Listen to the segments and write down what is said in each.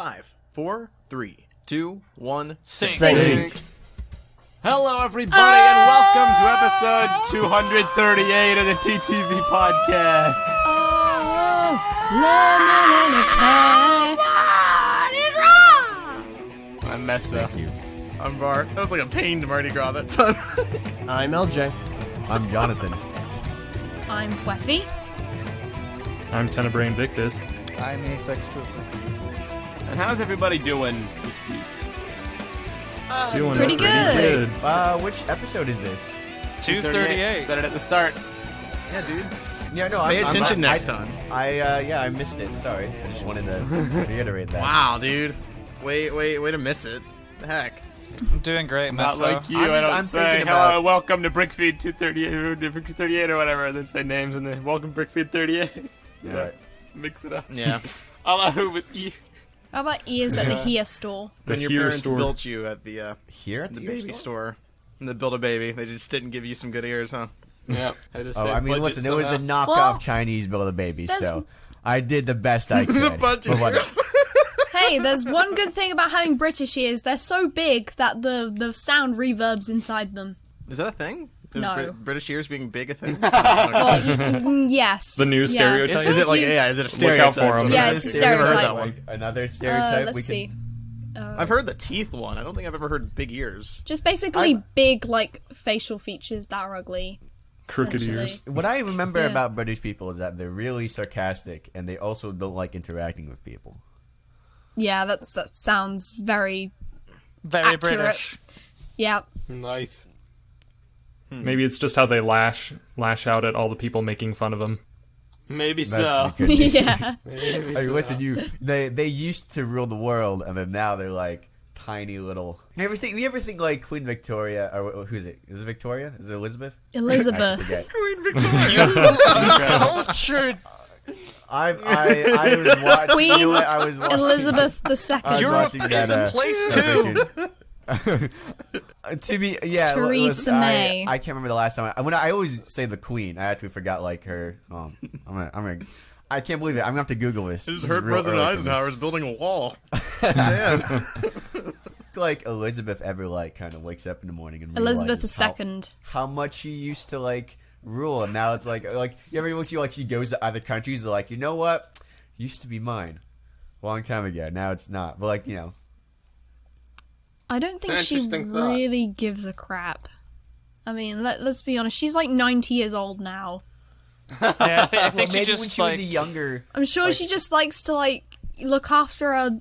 5, 4, 3, 2, 1, Sync. Hello, everybody, and welcome to episode 238 of the TTV podcast. I'm Meso. I'm Bart. That was like a pained Mardi Gras that time. I'm Eljay. I'm Jonathan. I'm Phweffie. I'm Tenebrae Invictus. I'm the XX Trooper. And how's everybody doing this week? Doing pretty good. Which episode is this? 238. Said it at the start. Yeah, dude. Yeah, no, Pay attention next time. I missed it. Sorry. I just wanted to reiterate that. Wow, dude. Way to miss it. The heck. I'm doing great, Not Meso. like you. I'm say, hello, welcome to BrickFeed 238 or whatever, and then say names, and then welcome BrickFeed 38. Yeah. Right. Mix it up. Yeah. All who was E. How about ears at the here store? When your Here parents store. built you at the Here at the the baby store. And they built a baby. They just didn't give you some good ears, huh? Yeah. I just Oh, said I mean, budget listen, it was a somehow. knockoff Well, Chinese Build-A-Baby, there's- so I did the best I could. The budget But what- ears. Hey, there's one good thing about having British ears. They're so big that the sound reverbs inside them. Is that a thing? Is No. British ears being big a thing? Well, yes. The new Yeah. stereotype? Is it like, You- yeah, is it a Look stereotype? out for 'em. Yeah, it's a I've never heard stereotype. that one. Like, another stereotype Let's we see. can... I've heard the teeth one. I don't think I've ever heard big ears. Just basically big, like, facial features that are ugly. Crooked essentially. ears. What I remember Yeah. about British people is that they're really sarcastic, and they also don't like interacting with people. Yeah, that sounds very... Very accurate. British. Yeah. Nice. Maybe it's just how they lash out at all the people making fun of them. Maybe That's so. could be. Yeah. Hey, listen, they used to rule the world, and then now they're like tiny little. You ever think like Queen Victoria, or who's it? Is it Victoria? Is it Elizabeth? I Elizabeth. forget. Queen Victoria. Cultured. I was watching. Queen You know what? I was watching. Elizabeth I was II. Europe watching is that, in place too. To be, yeah. Theresa listen, May. I can't remember the last time. When I always say the Queen, I actually forgot like her. I can't believe it. I'm gonna have to Google this. I just This heard is real President early for me. Eisenhower's building a wall. Damn. Like Elizabeth ever like kind of wakes up in the morning and Elizabeth realizes II. how much she used to like rule, and now it's like you ever see like she goes to other countries, they're like, you know what, used to be mine, long time ago. Now it's not. But like, you know, I don't think It's an she interesting thought. really gives a crap. I mean, let's be honest. She's like 90 years old now. Yeah, I think well, she maybe just when she like was a younger. I'm sure she just likes to like look after her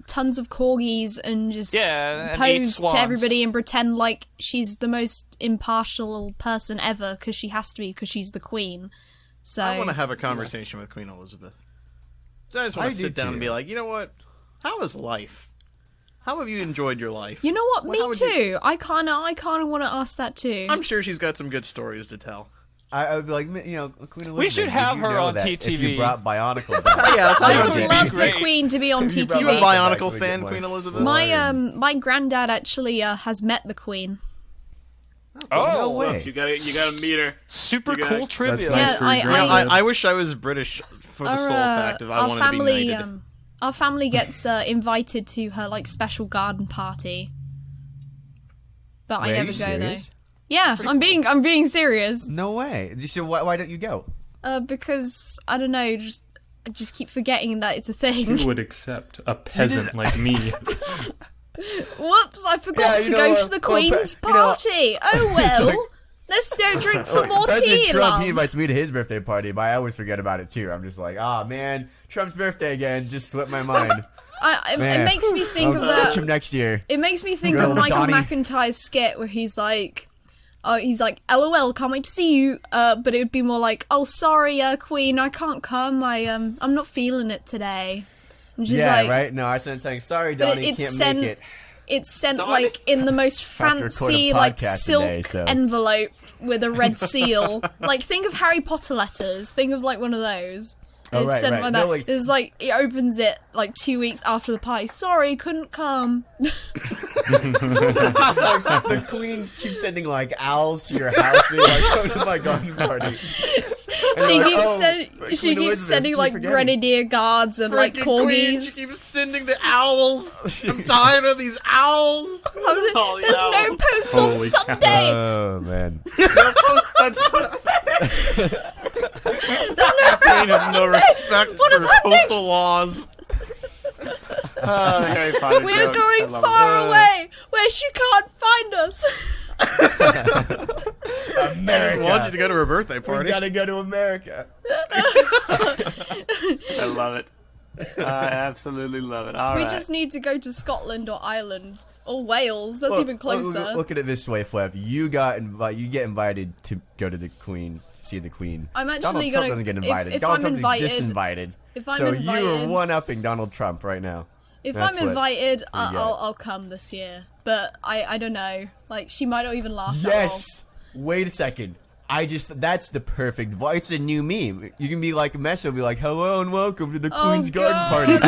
tons of corgis and just Yeah, and eat pose swans. to everybody and pretend like she's the most impartial person ever because she has to be because she's the queen. So I want to have a conversation with Queen Elizabeth. I just want I to do sit down and too. be like, you know what? How is life? How have you enjoyed your life? you know what? How Me would you- too. I kind of want to ask that too. I'm sure she's got some good stories to tell. I would be like, you know, Queen Elizabeth. should did have you her know on that TTV. If you brought Bionicle back. Yeah, that's I how would you love do the great. queen to be on You brought You a TTV. Bionicle Bionicle back, fan, we get Queen more. Elizabeth? My granddad actually has met the queen. oh, No way. You gotta meet her. super You gotta- cool trivia. nice Yeah, for your You know, granddad. I wish I was British for the sole fact of I wanted to be knighted. Our family gets invited to her like special garden party, but I Wait, are never you go serious? there. Yeah, I'm being serious. No way. So why don't you go? Because I don't know, I just keep forgetting that it's a Who thing. would accept a peasant like me? Whoops, I forgot Yeah, to you go know, to the well, queen's you know- party. Oh well, like- let's go drink some more President tea, Trump, love. he invites me to his birthday party, but I always forget about it too. I'm just like, ah, man, Trump's birthday again. Just slipped my mind. It Man. makes me think I'll of that. catch him next year. It makes me think Go, of Michael Donnie. McIntyre's skit where he's like, LOL, can't wait to see you. But it would be more like, oh, sorry, Queen, I can't come. I'm not feeling it today. And just Yeah, like, right? No, I sent saying, sorry, But Donnie, it's can't sent- make it. It's sent Donnie. like in the most Have to record a fancy, like podcast silk today, so- envelope with a red seal. Like, think of Harry Potter letters. Think of like one of those. Oh, It's right, sent right. like No, that. like- It's like it opens it like 2 weeks after the party. Sorry, couldn't come. The queen keeps sending like owls to your house. Being like, come to my garden party. She like, keeps, oh, she Queen keeps Elizabeth, sending keep like forgetting. grenadier guards and like Freaking Queen, corgis. she keeps sending the owls. I'm tired of these owls. There's no post on Holy cow. Sunday. Oh man. Queen has no respect for postal laws. Oh, the Harry Potter We're jokes. I going love far away, where she can't find us. I just want you to go to her birthday We party. gotta go to America. it. I love it. I absolutely love it. All We right. just need to go to Scotland or Ireland or Wales. That's even closer. Look at it this way, Phweffie. You get invited to go to the Queen, see the Queen. I'm Donald actually Trump gonna. doesn't get invited. If Donald I'm Trump invited, is disinvited. if I'm so invited, you are one-upping Donald Trump right now. if That's I'm what invited, you get. I'll come this year. But I don't know. Like she might not even last that Yes. Wait a second. That's the perfect voice. It's a new meme. You can be like Meso, be like, hello and welcome to the Oh, Queen's garden God. party. And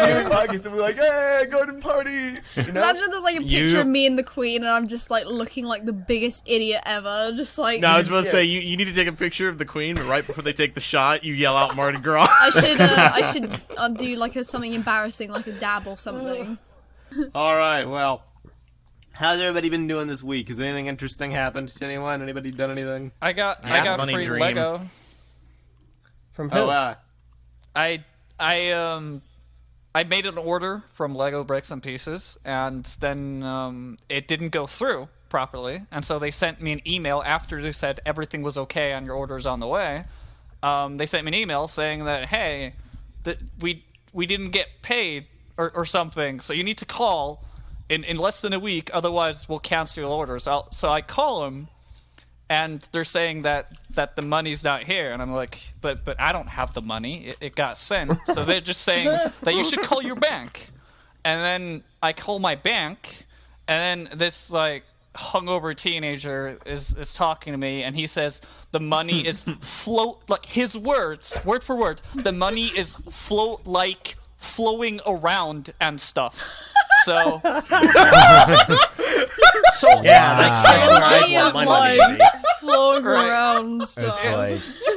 then we'll just be like, hey, garden party. You long. know? Imagine there's like a picture of me and the Queen, and I'm just like looking like the biggest idiot ever. Just like No, I was about to say you need to take a picture of the Queen, but right before they take the shot, you yell out Mardi Gras. I should do like something embarrassing, like a dab or something. All right. Well, how's everybody been doing this week? Has anything interesting happened to anyone? Anybody done anything? I got money free dream. Lego. From who? Oh, wow. I made an order from Lego Bricks and Pieces, and then it didn't go through properly, and so they sent me an email after they said everything was okay and your order's on the way. They sent me an email saying that hey, that we didn't get paid or something, so you need to call in less than a week, otherwise we'll cancel your order. So I call them, and they're saying that the money's not here, and I'm like, but I don't have the money. It got sent. So they're just saying that you should call your bank. And then I call my bank, and then this like hungover teenager is talking to me, and he says the money is like his words, word for word, the money is flowing around and stuff. So Yeah, Money is like flowing Right. around stuff. It's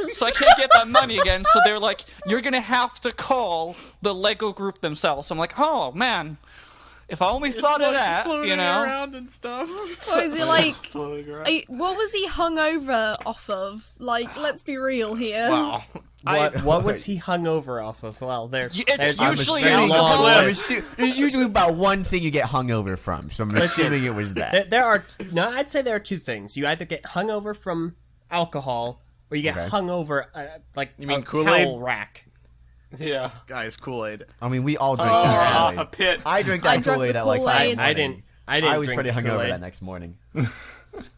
like, so I can't get that money again. So they're like, you're gonna have to call the Lego group themselves. I'm like, oh man, if I only thought of that, you know. around and stuff. So is it like? Floating around. What was he hungover off of? Like, let's be real here. Wow. What was he hungover off of? Well, It's there's usually a long alcohol. list. there's usually about one thing you get hungover from, so I'm assuming it was that. There are I'd say there are two things. You either get hungover from alcohol, or you get Okay. hungover like You mean a Kool-Aid? towel rack. Yeah. Guys, Kool-Aid. I mean, we all drink that Off a Kool-Aid. pit. I drank I that drank Kool-Aid the at like 5 Kool-Aid. in the morning. I didn't was drink pretty hungover Kool-Aid. that next morning.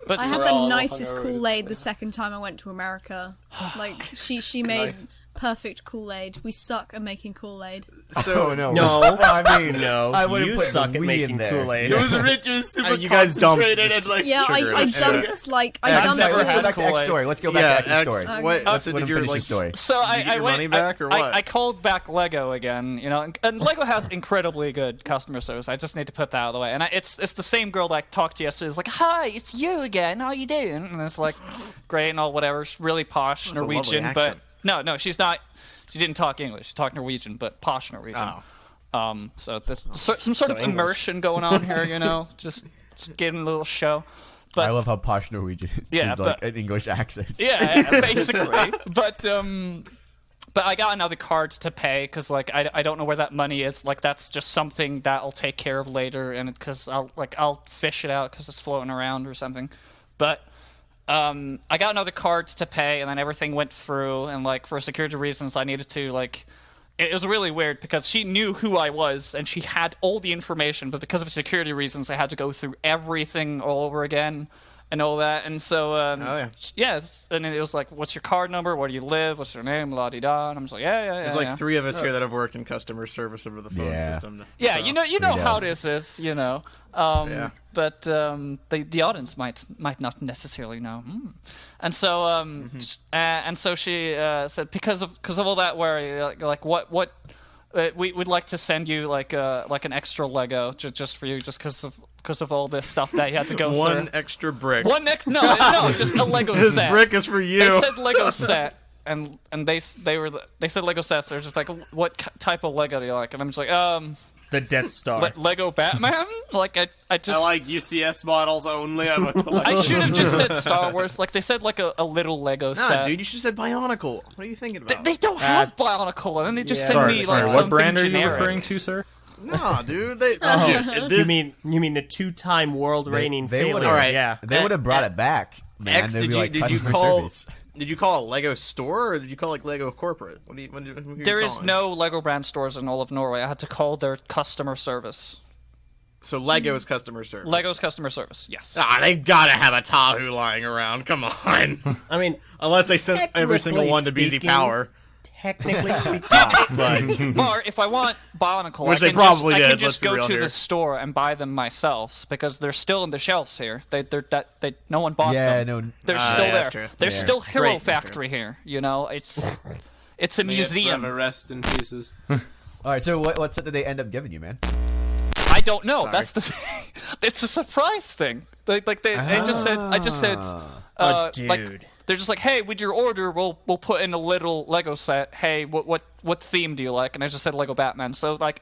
But I had We're all the nicest hungover Kool-Aid the second time I went to America. Like, she made Nice. perfect Kool-Aid. We suck at making Kool-Aid. So no. No. Well, I mean, No, I wouldn't you put suck the at we making in there. Kool-Aid. It was rich. It was super you guys dumped concentrated just- and like Yeah, sugar I in it. dumped like I I've dumped. never Let's go had back to X Kool-Aid. story. Let's go back to X's story. What? Let's So let did him your finish like? the story. So Did you get I your went. money back or what? I called back Lego again, you know, and Lego has incredibly good customer service. I just need to put that out of the way. And it's the same girl that I talked to yesterday. It's like, hi, it's you again. How you doing? And it's like, great and all, whatever. She's really posh a lovely Norwegian, but accent. no, she's not. She didn't talk English. She talked Norwegian, but posh Norwegian. Oh. So there's some sort of immersion going on here, you know, just getting a little show. But I love how posh Norwegian Yeah, is like but- an English accent. yeah, basically. But I got another card to pay because like I don't know where that money is. Like that's just something that I'll take care of later, and because I'll fish it out because it's floating around or something. But I got another card to pay, and then everything went through. And like for security reasons, I needed to like. It was really weird because she knew who I was and she had all the information, but because of security reasons, I had to go through everything all over again and all that. And so, and it was like, "What's your card number? Where do you live? What's your name? La di da." And I'm just like, yeah. There's like 3 of us here that have worked in customer service over the phone Yeah. system. Yeah, so. you know Yeah. how this is, you know. Yeah. But the audience might not necessarily know. And so and so she said because of all that worry, like what we would like to send you like an extra Lego just for you, just because of because of all this stuff that he had to go One through. extra brick. No, just a Lego This set. brick is for you. They said Lego set, and they said Lego sets. They're just like, what type of Lego do you like? And I'm just like, The Death Star. Lego Batman. Like I just I like UCS models only. I'm a collector. I should have just said Star Wars. Like they said, like a little Lego Nah, set. dude, you should have said Bionicle. What are you thinking about? They don't have Bionicle, and then they just send Sorry, me sorry. like What something brand are you generic. referring to, sir? Nah, dude. Dude, You this, mean the 2-time world reigning they failure? would've- Alright. Yeah. They would have brought it back, man. X, They'd be like did you customer call service. did you call it Lego Store or did you call it Lego Corporate? What are you There is calling? no Lego brand stores in all of Norway. I had to call their customer service. So Lego's customer service. Lego's customer service. Yes. Ah, they gotta have a Tahoe lying around. Come on. I mean, Unless they sent every single Technically one to BZ speaking, Power. technically speaking, but Or if I want Bionicle, Which I they can probably I did, can just let's be go real to here. the store and buy them myself because they're still in the shelves here. No one bought Yeah, them. no. They're Ah, still yeah, there. that's true. There's Yeah. still Hero Great, that's Factory here. You know, it's a May it museum. forever rest in pieces. All right, so what set did they end up giving you, man? I don't know. That's the thing. It's a surprise thing. They just said oh, like dude. they're just like, hey, with your order, we'll put in a little Lego set. Hey, what theme do you like? And I just said Lego Batman. So like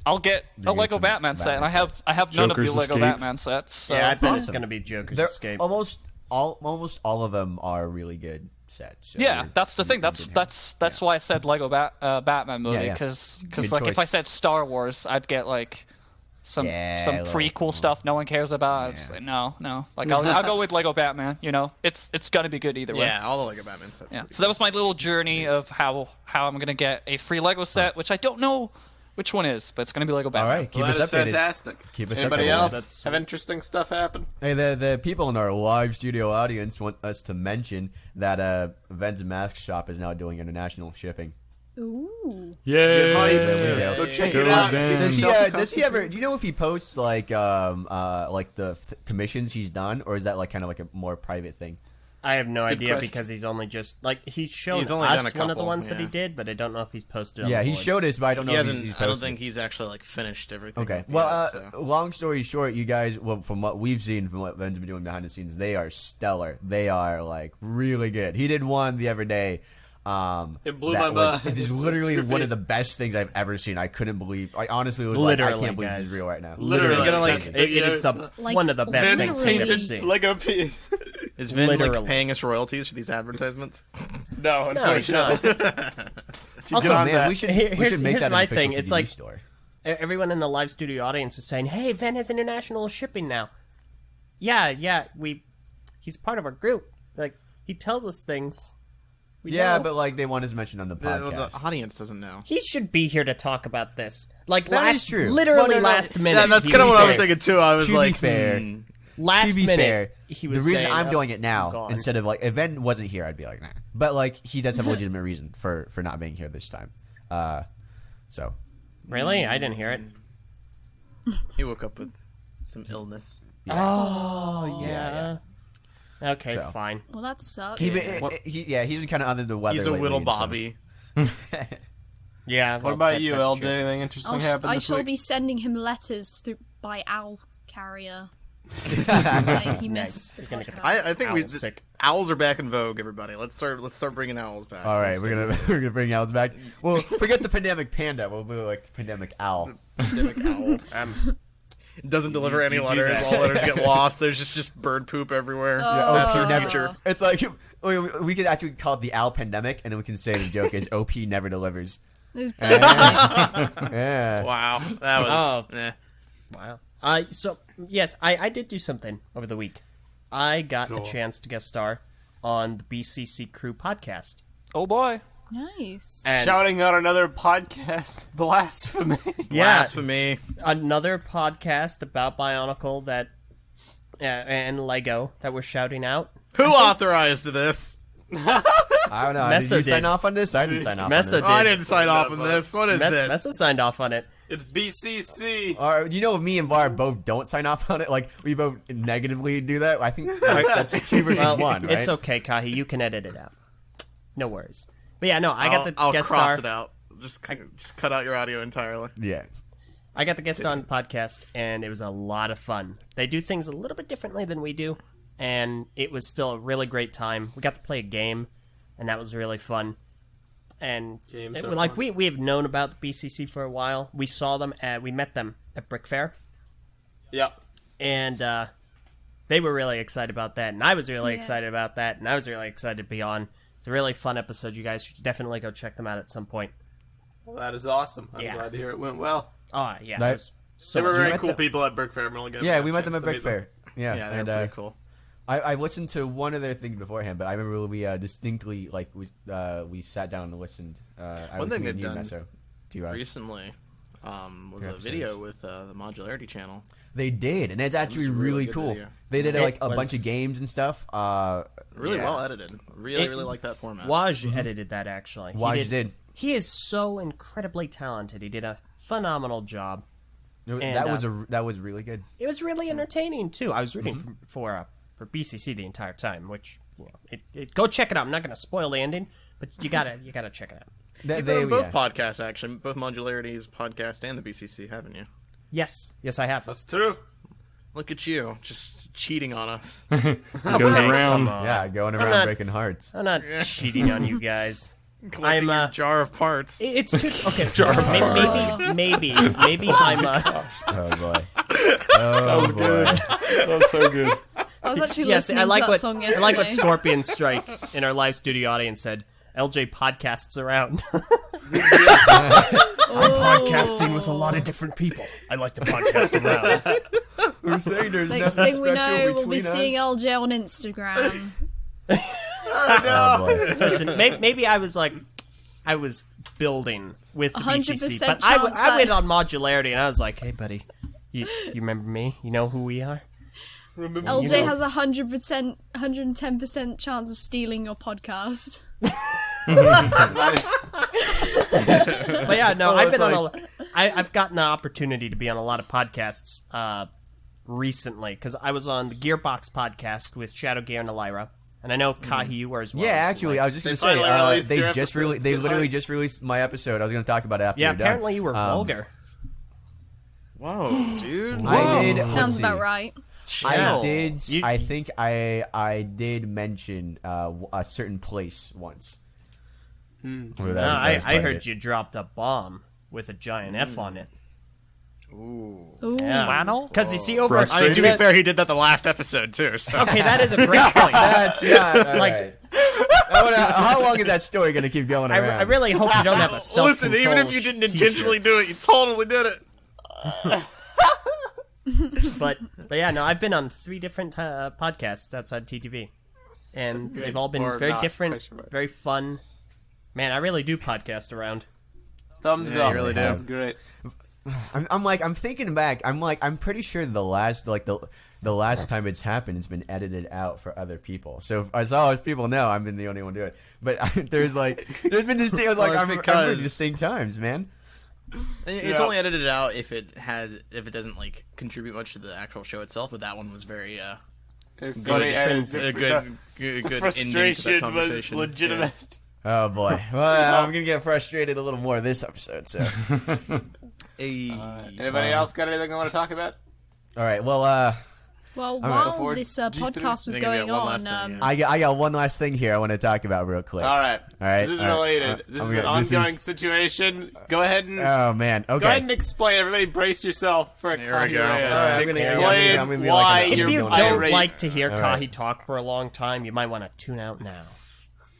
I'll get a get Lego some Batman set, and Batman I have none of the Joker's Lego Escape. Batman sets. So. Yeah, I bet it's Awesome. gonna be Joker's They're Escape. almost all of them are really good sets. So Yeah, you're- that's the thing. you That's did that's why I said Lego Batman movie yeah. because Good like if I choice. said Star Wars, I'd get like some Yeah, some a little- prequel stuff no one cares about. I'm just like no. Like I'll go with Lego Batman. You know, it's gonna be good either way. Yeah, all the Lego Batman sets. Yeah. So that was my little journey of how I'm gonna get a free Lego set, which I don't know which one is, but it's gonna be Lego All Batman. right, keep Well, us that is updated. fantastic. Keep us Anybody updated. else That's- have interesting stuff happen? Hey, the people in our live studio audience want us to mention that Ven's Mask Shop is now doing international shipping. Ooh. Yay! There we go. Go check Go it out. Vin. Get Does he, yourself a does he custom- ever? Do you know if he posts like the commissions he's done, or is that like kind of like a more private thing? I have no idea question. because he's only just like he's shown He's only us done a one of the couple, ones that he yeah. did, but I don't know if he's posted. On Yeah, the he boards. showed us, but I don't know He if hasn't. he's I don't posted. think he's actually like finished everything. Okay. yet, Well, so. long story short, you guys, well, from what we've seen, from what Ven's been doing behind the scenes, they are stellar. They are like really good. He did one the other day. It blew that my was- mind. It is literally one of the best things I've ever seen. I couldn't believe. I honestly was Literally, like, I can't believe this guys. is real right now. Literally, You're gonna, like, that's- It is the Like, one of the best Vince things I've ever painted seen. Lego piece. Is Vin like literally. paying us royalties for these advertisements? No, No, he's unfortunately. not. Also, on man, that. we should Here's make that my an official thing. It's TTV like- store. Everyone in the live studio audience was saying, "Hey, Ven has international shipping now." Yeah, he's part of our group. Like he tells us things. We Yeah, know. but like they want us mentioned on the The podcast. audience doesn't know. he should be here to talk about this. Like That last, is true. literally Well, no, no, last minute. Yeah, that's he kind of was what I was there. thinking too. I was To be like, fair, Last to be minute, fair, he the was reason saying, I'm "Oh, doing it now gone." instead of like if Ven wasn't here, I'd be like, nah. But like he does have a legitimate reason for not being here this time. So Really, I didn't hear it. he woke up with some illness. Oh yeah. Okay, So. fine. Well, that sucks. he's been kind of under the weather. He's a lately, little and so- Bobby. Yeah. What well, about you, that's LJ? true. Anything interesting I'll sh- happen I this shall week? be sending him letters through by owl carrier. Saying he missed. You're gonna get the the- podcast. I think Owl's sick. owls are back in vogue. Everybody, let's start bringing owls back. All right, we're gonna bring owls back. Well, forget the pandemic panda. We'll do like the pandemic owl. Pandemic owl. It doesn't deliver any you do letters. that. All letters get lost. There's just bird poop everywhere. Oh. That's OP our never. future. It's like we could actually call it the owl pandemic, and then we can say the joke is OP never delivers. It's bad. Yeah. Wow, that was. Oh. eh. Wow. So yes, I did do something over the week. I got a chance to guest star on the BCC Crew podcast. Oh boy. Nice. And Shouting out another podcast blasphemy. yeah, Blasphemy. another podcast about Bionicle that and Lego that we're shouting out. Who authorized this? I don't know. Meso Did you sign did. off on this? I didn't sign off Meso on this. did. Oh, I didn't sign off on this. What is this? Meso signed off on it. It's BCC. You know, if me and Var both don't sign off on it, like we both negatively do that. I think that's 2 versus Well, 1, right? it's okay, Kahi. You can edit it out. No worries. But yeah, no, I got the I'll guest cross star. it out. Just cut out your audio entirely. Yeah. I got the guest on the podcast, and it was a lot of fun. They do things a little bit differently than we do, and it was still a really great time. We got to play a game, and that was really fun. And Games it- are like fun. we have known about the BCC for a while. We saw them we met them at Brick Fair, Yep. and they were really excited about that, and I was really Yeah. excited about that, and I was really excited to be on. It's a really fun episode. You guys should definitely go check them out at some point. Well, that is awesome. I'm Yeah. glad to hear it went well. Oh yeah, Nice. it was so They were much very met cool them- people at Brick Fair. I'm really good. Yeah, we met them at Brick Fair. Yeah, Yeah, they're and pretty cool. I listened to one of their things beforehand, but I remember we distinctly we sat down and listened. I One was thing with they've you, done Meso, to Recently, was a episodes. video with the Modularity channel. They did, and it's actually was a really really good cool. video. They did It like a was- bunch of games and stuff. Really Yeah. well edited. Really, It- really like that format. Waj edited that actually. Waj did. He is so incredibly talented. He did a phenomenal job. That was really good. It was really entertaining too. I was rooting for BCC the entire time, which go check it out. I'm not going to spoil the ending, but you gotta check it out. You've been on both podcasts, actually. Both Modularity's podcast and the BCC, haven't you? Yes, I have. That's true. Look at you, just cheating on us. It goes around. Yeah, going around not- breaking hearts. I'm not cheating on you guys. Collecting I'm your jar of parts. It's too okay. So maybe I'm Oh boy. That was good. That was so good. I was actually yes. listening I like to that what song I yesterday. like what Scorpion Strike in our live studio audience said. LJ podcasts around. Podcasting with a lot of different people. I like to podcast around. We're saying there's Next nothing thing we special know, we'll be between seeing us. LJ on Instagram. Oh boy. Listen, maybe I was building with the 100% BCC, but chance I went that- on modularity and I was like, hey buddy, you remember me? You know who we are? LJ has 100%, 110% chance of stealing your podcast. But yeah, no, I've been it's on I've gotten the opportunity to be on a lot of podcasts recently because I was on the Gearbox podcast with Shadow Gear and Elira, and I know Kahi you were as well. Yeah, actually, I was just They gonna say finally released they your just episode. they literally just released my episode. I was gonna talk about it after. yeah, you're done. apparently you were vulgar. Whoa, dude. I did. let's Sounds see. about right. I Chill. did. You- I think I did mention a certain place once. Where that No, was- that I was part of heard it. you dropped a bomb with a giant F on it. Ooh. Flannel? Because you see over. I mean, to be fair, he did that the last episode, too. So. Okay, that is a great point. That's yeah. Like- Like, how long is that story gonna keep going around? I really hope you don't have a Listen, even if you didn't intentionally do it, you totally did it. But yeah, no, I've been on 3 different podcasts outside TTV, and they've all been Or very not, different, question mark. very fun. Man, I really do podcast around. Thumbs Yeah, up. you really do. That's great. I'm thinking back. I'm pretty sure the last time it's happened, it's been edited out for other people. So as people know, I've been the only one doing it. But there's been distinct. I was like, Well, I'm it's because- distinct times, man. It's Yeah. only edited out if it doesn't like contribute much to the actual show itself. But that one was very Funny, and a good ending to that frustration was conversation. legitimate. Oh boy. Well, I'm gonna get frustrated a little more this episode. So, Yeah. Anybody else got anything they want to talk about? all right. Well, Well, right, while before this G3, podcast was I think I got going one on, last thing, yeah. I got one last thing here I want to talk about real quick. All right. All right. This is all right, related. This is an this ongoing is- situation. Go ahead and Oh man. Okay. go ahead and explain. Everybody, brace yourself for a Here we go. copyright. All right, I'm gonna- Explain I'm gonna be why like an- If you you're going don't irate. like to hear All Kahi right. talk for a long time, you might want to tune out now.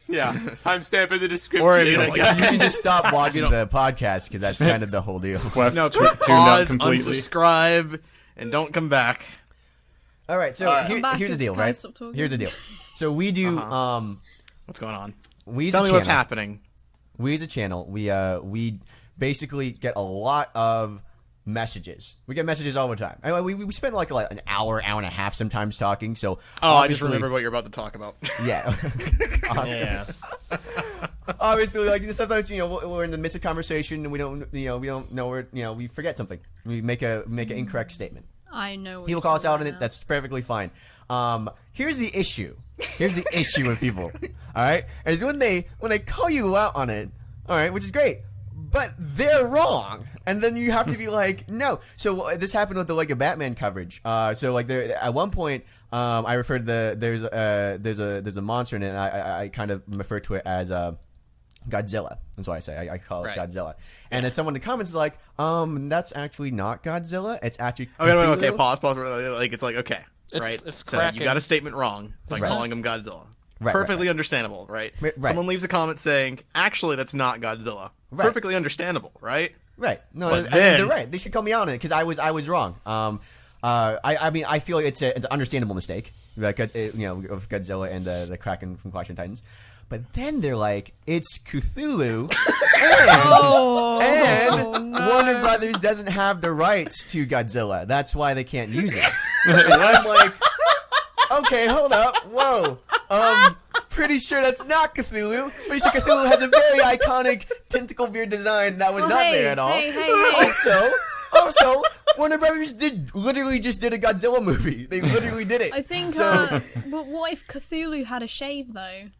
Yeah, timestamp in the description. Or if you don't You can just stop watching the podcast because that's kind of the whole deal. Phweffie No, tuned out pause, completely. unsubscribe, and don't come back. All right, so All right. here- Come back here's the as deal, Kai right? stopped talking. Here's the deal. So we do, What's going on? we as Tell a me channel, what's happening. we as a channel, we basically get a lot of messages. We get messages all the time. I mean, we spend like an hour and a half sometimes talking. So Oh, I just obviously- remembered what you're about to talk about. Yeah. Awesome. Yeah. Obviously, like sometimes we're in the midst of conversation and we don't know where we forget something. We make an incorrect statement. I know. what People you're call us out on talking it. about. That's perfectly fine. Here's the issue. Here's the issue with people. All right, is when they call you out on it. All right, which is great. but they're wrong. And then you have to be like, no. So this happened with the Lego Batman coverage. So like there at one point, I referred to there's a monster in it. And I kind of refer to it as Godzilla. That's why I say I call it Godzilla. And then someone in the comments is like, that's actually not Godzilla. It's actually Cthulhu. Okay, pause. Like it's like okay, right? It's so cracking. you got a statement wrong by calling him Godzilla. Perfectly understandable, right? Someone leaves a comment saying, "Actually, that's not Godzilla." Perfectly understandable, right? Right. No, But they're right. They should call me on it because I was wrong. I mean, I feel it's an understandable mistake, like of Godzilla and the Kraken from Clash of Titans. But then they're like, it's Cthulhu, and Warner Brothers doesn't have the rights to Godzilla. That's why they can't use it. And I'm like, okay, hold up, whoa. Pretty sure that's not Cthulhu. Pretty sure Cthulhu has a very iconic tentacle beard design that was not there at all. Hey. Also, Warner Brothers literally just did a Godzilla movie. They literally did it. I think. So, But what if Cthulhu had a shave though?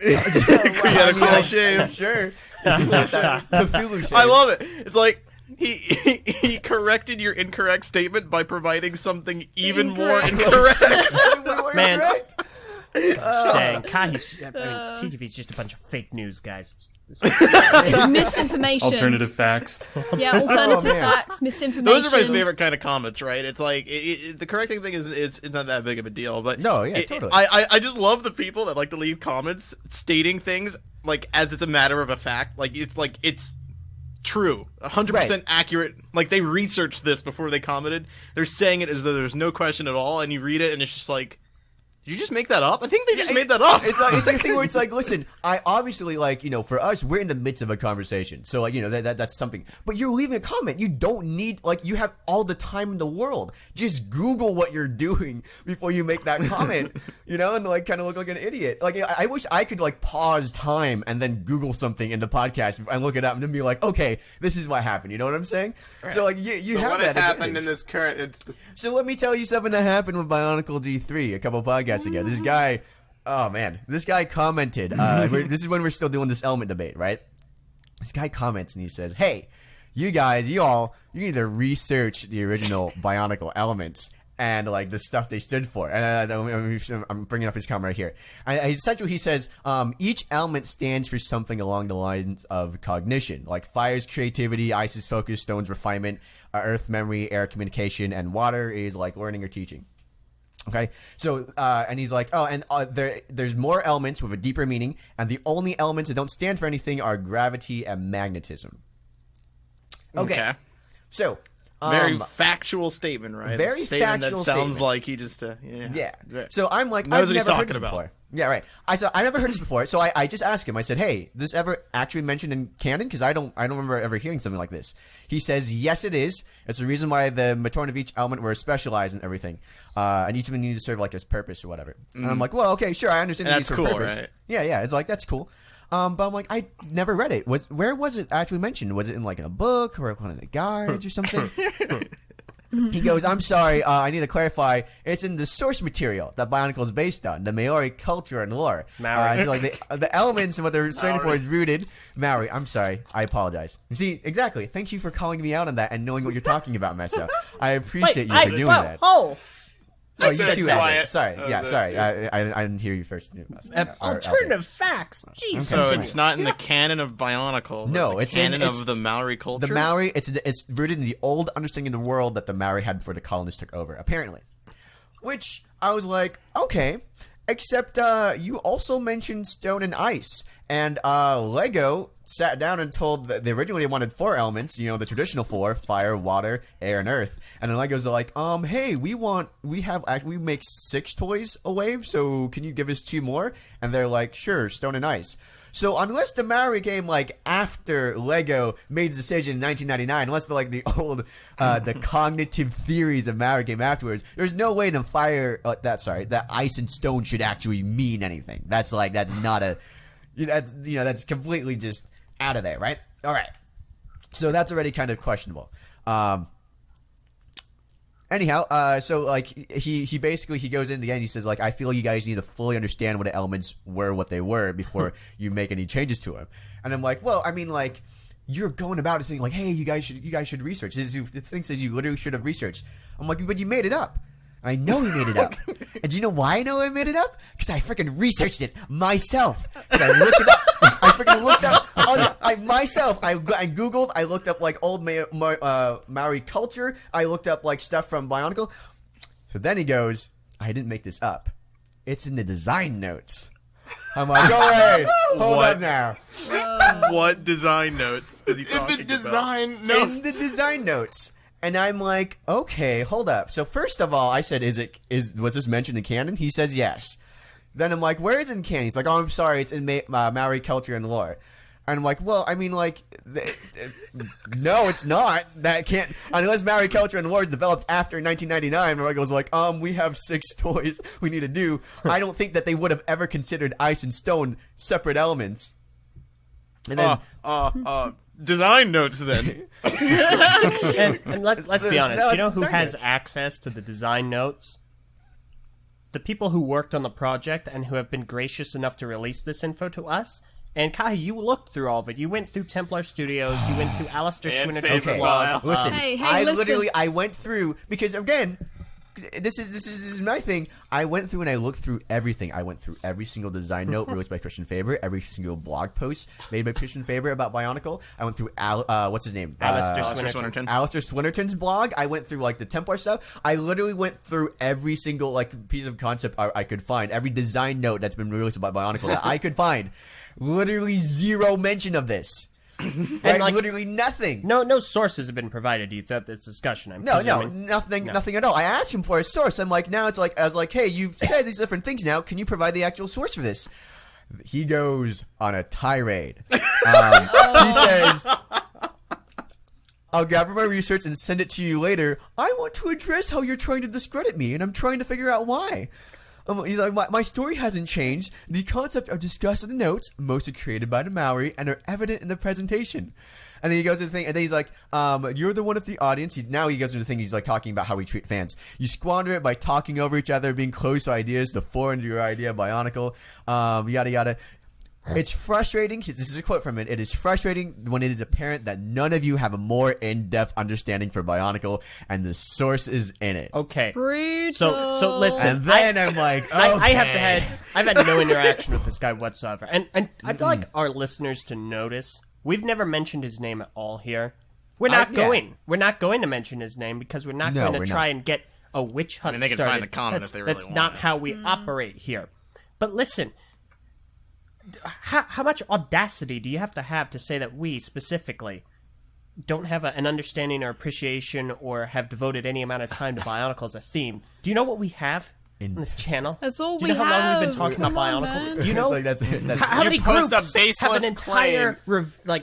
He had a cool shave. Sure. Cthulhu shave. I love it. It's like he corrected your incorrect statement by providing something even more incorrect. Man. Right? Dang, TTV's just a bunch of fake news, guys. It's misinformation. Alternative facts. Yeah, alternative man. facts, misinformation. Those are my favorite kind of comments, right? It's like the correcting thing is it's not that big of a deal, but No, yeah, totally. I just love the people that like to leave comments stating things like as it's a matter of a fact, like it's true, 100% accurate. Like they researched this before they commented. They're saying it as though there's no question at all, and you read it and it's just like. Did you just make that up? I think they just made that up. It's like a thing where it's like, listen, I obviously for us, we're in the midst of a conversation, so like that's something. But you're leaving a comment. You don't need you have all the time in the world. Just Google what you're doing before you make that comment, and like kind of look like an idiot. Like I wish I could like pause time and then Google something in the podcast and look it up and then be like, okay, this is what happened. You know what I'm saying? Right. So like you so have what that has happened advantage. in this current? So let me tell you something that happened with Bionicle G3 a couple podcasts ago. This guy, this guy commented. This is when we're still doing this element debate, right? This guy comments and he says, "Hey, you guys, you need to research the original Bionicle elements and like the stuff they stood for." And I'm bringing up his comment right here. And essentially, he says, each element stands for something along the lines of cognition, like fire's creativity, ice is focus, stone's refinement, earth memory, air communication, and water is like learning or teaching. Okay, so and he's like, there's more elements with a deeper meaning, and the only elements that don't stand for anything are gravity and magnetism. Okay. So very factual statement, right? Very statement factual that sounds statement. like he just Yeah. So I'm like, Knows I've what he's never heard talking this about. before. Yeah, right. I never heard this before, so I just asked him. I said, "Hey, this ever actually mentioned in canon? Because I don't remember ever hearing something like this." He says, "Yes, it is. It's the reason why the Matron of each element were specialized and everything, and each of them needed to serve like his purpose or whatever." And I'm like, "Well, okay, sure, I understand. That's for cool, purpose. right? Yeah. It's like that's cool." But I'm like, I never read it. Where was it actually mentioned? Was it in like a book or one of the guides or something? He goes, "I'm sorry, I need to clarify. It's in the source material that Bionicle is based on, the Maori culture and lore. Maori. So like the elements and what they're standing for is rooted. Maori, I'm sorry, I apologize. See, exactly. Thank you for calling me out on that and knowing what you're talking about, Meso. I appreciate you for doing that. Oh, you said too, quiet. Eljay. Sorry, That yeah, was sorry. it. I didn't hear you first. Alternative facts. Jeez. So it's not in the canon of Bionicle. But No, the it's in- canon it's- of the Maori culture. The Maori, it's rooted in the old understanding of the world that the Maori had before the colonists took over, apparently. Which I was like, okay, except you also mentioned stone and ice, and Lego sat down and told that they originally wanted 4 elements, the traditional 4: fire, water, air, and earth. And then Legos are like, hey, we make 6 toys a wave, so can you give us 2 more? And they're like, sure, stone and ice. So unless the Maori came like after Lego made the decision in 1999, unless the old the cognitive theories of Maori came afterwards, there's no way that ice and stone should actually mean anything. That's completely just out of there, right? All right. So that's already kind of questionable. Anyhow, so like he basically goes in the end. He says like, I feel you guys need to fully understand what the elements were, what they were before you make any changes to them. And I'm like, well, I mean, like you're going about it saying like, hey, you guys should research. This thing says you literally should have researched. I'm like, but you made it up. I know he made it up. And do you know why I know I made it up? Because I freaking researched it myself. Because I looked it up. I freaking looked up myself. I Googled. I looked up like old Maori culture. I looked up like stuff from Bionicle. So then he goes, I didn't make this up. It's in the design notes. I'm like, all right, hold What? on now. What design notes is he talking In the design In notes. the design notes. And I'm like, okay, hold up. So first of all, I said, was this mentioned in canon? He says yes. Then I'm like, where is it in canon? He's like, oh, I'm sorry, it's in Maori culture and lore. And I'm like, well, I mean, like, no, it's not. That can't, unless Maori culture and lore is developed after 1999. Where I goes like, we have 6 toys we need to do. I don't think that they would have ever considered ice and stone separate elements. And then, design notes then. And let's be honest. No, Do you know it's who design has notes. access to the design notes? The people who worked on the project and who have been gracious enough to release this info to us. And Kai, you looked through all of it. You went through Templar Studios. You went through Alistair And Swinnerton's favorite blog. file. listen, Hey, I listen. I went through, because again, this is my thing. I went through and I looked through everything. I went through every single design note released by Christian Faber, every single blog post made by Christian Faber about Bionicle. I went through what's his name? Alistair Alistair Swinnerton. Swinnerton. Alistair Swinnerton's blog. I went through like the Templar stuff. I literally went through every single like piece of concept I could find, every design note that's been released by Bionicle that I could find. Literally zero mention of this. Right? like- Literally nothing. No sources have been provided to you throughout this discussion. I'm No, presuming. nothing at all. I asked him for a source. I'm like, now it's like, I was like, hey, you've said these different things now. Can you provide the actual source for this? He goes on a tirade. He says, I'll gather my research and send it to you later. I want to address how you're trying to discredit me, and I'm trying to figure out why. He's like, my story hasn't changed. The concepts are discussed in the notes, mostly created by the Maori, and are evident in the presentation. And then he goes to the thing, and then he's like, you're the one of the audience. Now he goes to the thing, he's like talking about how we treat fans. You squander it by talking over each other, being close to ideas, to forward your idea of Bionicle, yada yada. It's frustrating. This is a quote from it. It is frustrating when it is apparent that none of you have a more in-depth understanding for Bionicle, and the source is in it. Okay. Brutal. So listen. And then I'm like, okay. I've had no interaction with this guy whatsoever, and I'd like our listeners to notice we've never mentioned his name at all here. We're not yeah. going. We're not going to mention his name because we're not No, going to we're try not. and get a witch hunt they can started. find the comment that's if they really that's want not it. how we operate here. But listen, how much audacity do you have to say that we specifically don't have an understanding or appreciation or have devoted any amount of time to Bionicle as a theme? Do you know what we have in this channel? That's all Do you know we how long have. we've been talking Come about on, Bionicle? man. Do you know It's like, that's how many post a groups have baseless an entire claim.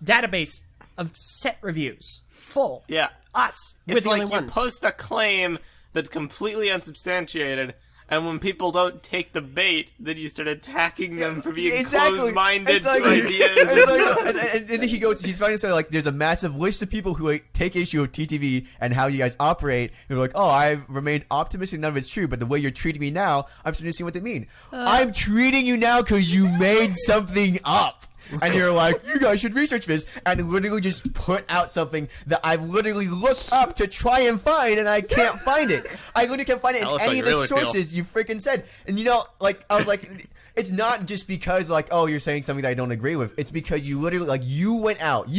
database of set reviews full? Yeah. Us. We're It's the like only you ones. post a claim that's completely unsubstantiated, and when people don't take the bait, then you start attacking them for being closed-minded It's like- to ideas. it's like- and then he goes, he's finding something like, there's a massive list of people who like, take issue with TTV and how you guys operate. And they're like, oh, I've remained optimistic, none of it's true, but the way you're treating me now, I'm starting to see what they mean. I'm treating you now because you made something up. And you're like, you guys should research this, and literally just put out something that I've literally looked up to try and find, and I can't find it. I literally can't find it in Tell us how any you of the really feel. sources you freaking said. And you know, like, I was like, it's not just because like, oh, you're saying something that I don't agree with. It's because you literally like you went out to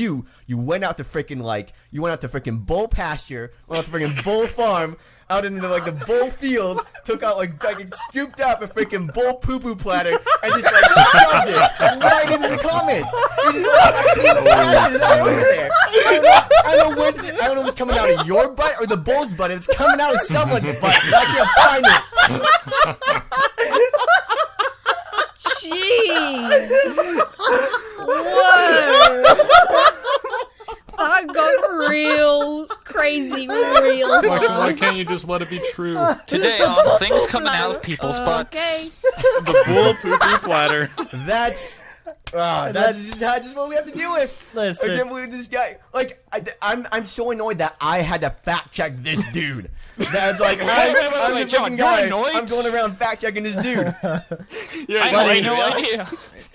freaking bull pasture, went out to freaking bull farm, out into like the bull field, took out like scooped up a freaking bull poo-poo platter and just like shoved it right into the comments. You just like it all over there. I don't know if it's coming out of your butt or the bull's butt. It's coming out of someone's butt. I can't find it. Jeez. Whoa. That got real crazy real Why fast. can't you just let it be true? Today on Things Coming Out of People's Butts. Okay. The bull poo-poo platter. That's just what we have to deal with. Listen. I can't believe this guy. Like, I'm so annoyed that I had to fact check this dude. Dad's like, I'm the John, fucking you're guy. annoyed? I'm going around fact checking this dude. You're I like, had no idea.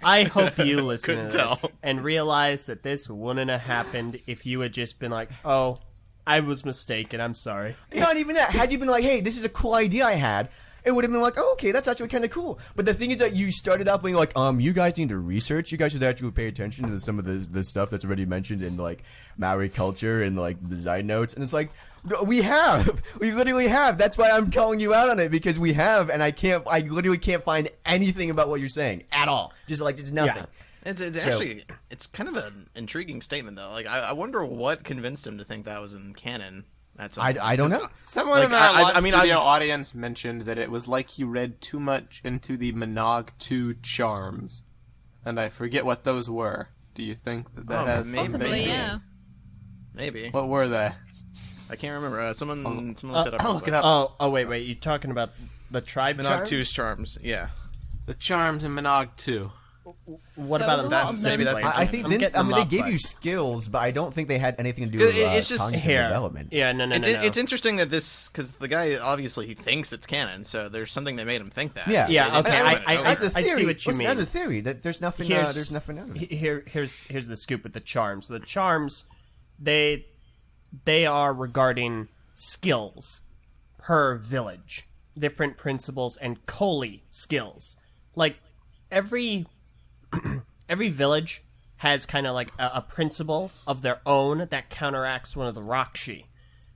I hope you listen Couldn't to this tell. and realize that this wouldn't have happened if you had just been like, oh, I was mistaken, I'm sorry. Not even that. Had you been like, hey, this is a cool idea I had, it would have been like, oh, okay, that's actually kind of cool. But the thing is that you started out being like, you guys need to research. You guys should actually pay attention to some of the stuff that's already mentioned in like Maori culture and like design notes. And it's like, we literally have. That's why I'm calling you out on it, because we have, and I literally can't find anything about what you're saying at all. Just like, it's nothing. Yeah. It's actually, it's kind of an intriguing statement though. Like, I wonder what convinced him to think that was in canon. I don't know. Someone Like, in our live mean, studio audience mentioned that it was like he read too much into the Monog 2 charms. And I forget what those were. Do you think that has... maybe. Possibly, yeah. Maybe. What were they? I can't remember. Someone looked it up. I'll look it up. Oh, wait, you're talking about the tribe Minog charms? 2's charms. Yeah. The charms in Monog 2. What There about was them a lot of them. Maybe that's- specifically? I think I'm getting them they up, gave but- you skills, but I don't think they had anything to do with It's just cognitive Here. development. Yeah, no. It's interesting that this, because the guy obviously he thinks it's canon, so there's something that made him think that. Yeah. Yeah, okay, I That's a see theory. what you Listen, mean. That's a theory. That there's nothing. There's nothing. Out of it. Here's the scoop with the charms. The charms, they are regarding skills per village, different principles and Koli skills. Like every village has kind of like a principle of their own that counteracts one of the Rahkshi.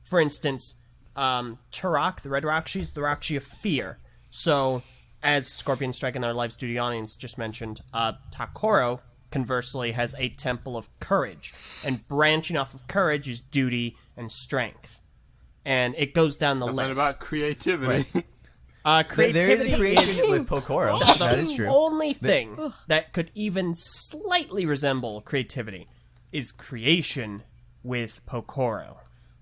For instance, Turok, the Red Rahkshi, is the Rahkshi of fear. So, as Scorpion Strike and our live studio audience just mentioned, Koro, conversely, has a temple of courage. And branching off of courage is duty and strength. And it goes down the Nothing list. about creativity. Creativity There is a creation is with Pokoro. That is the true. only thing that could even slightly resemble creativity is creation with Pokoro.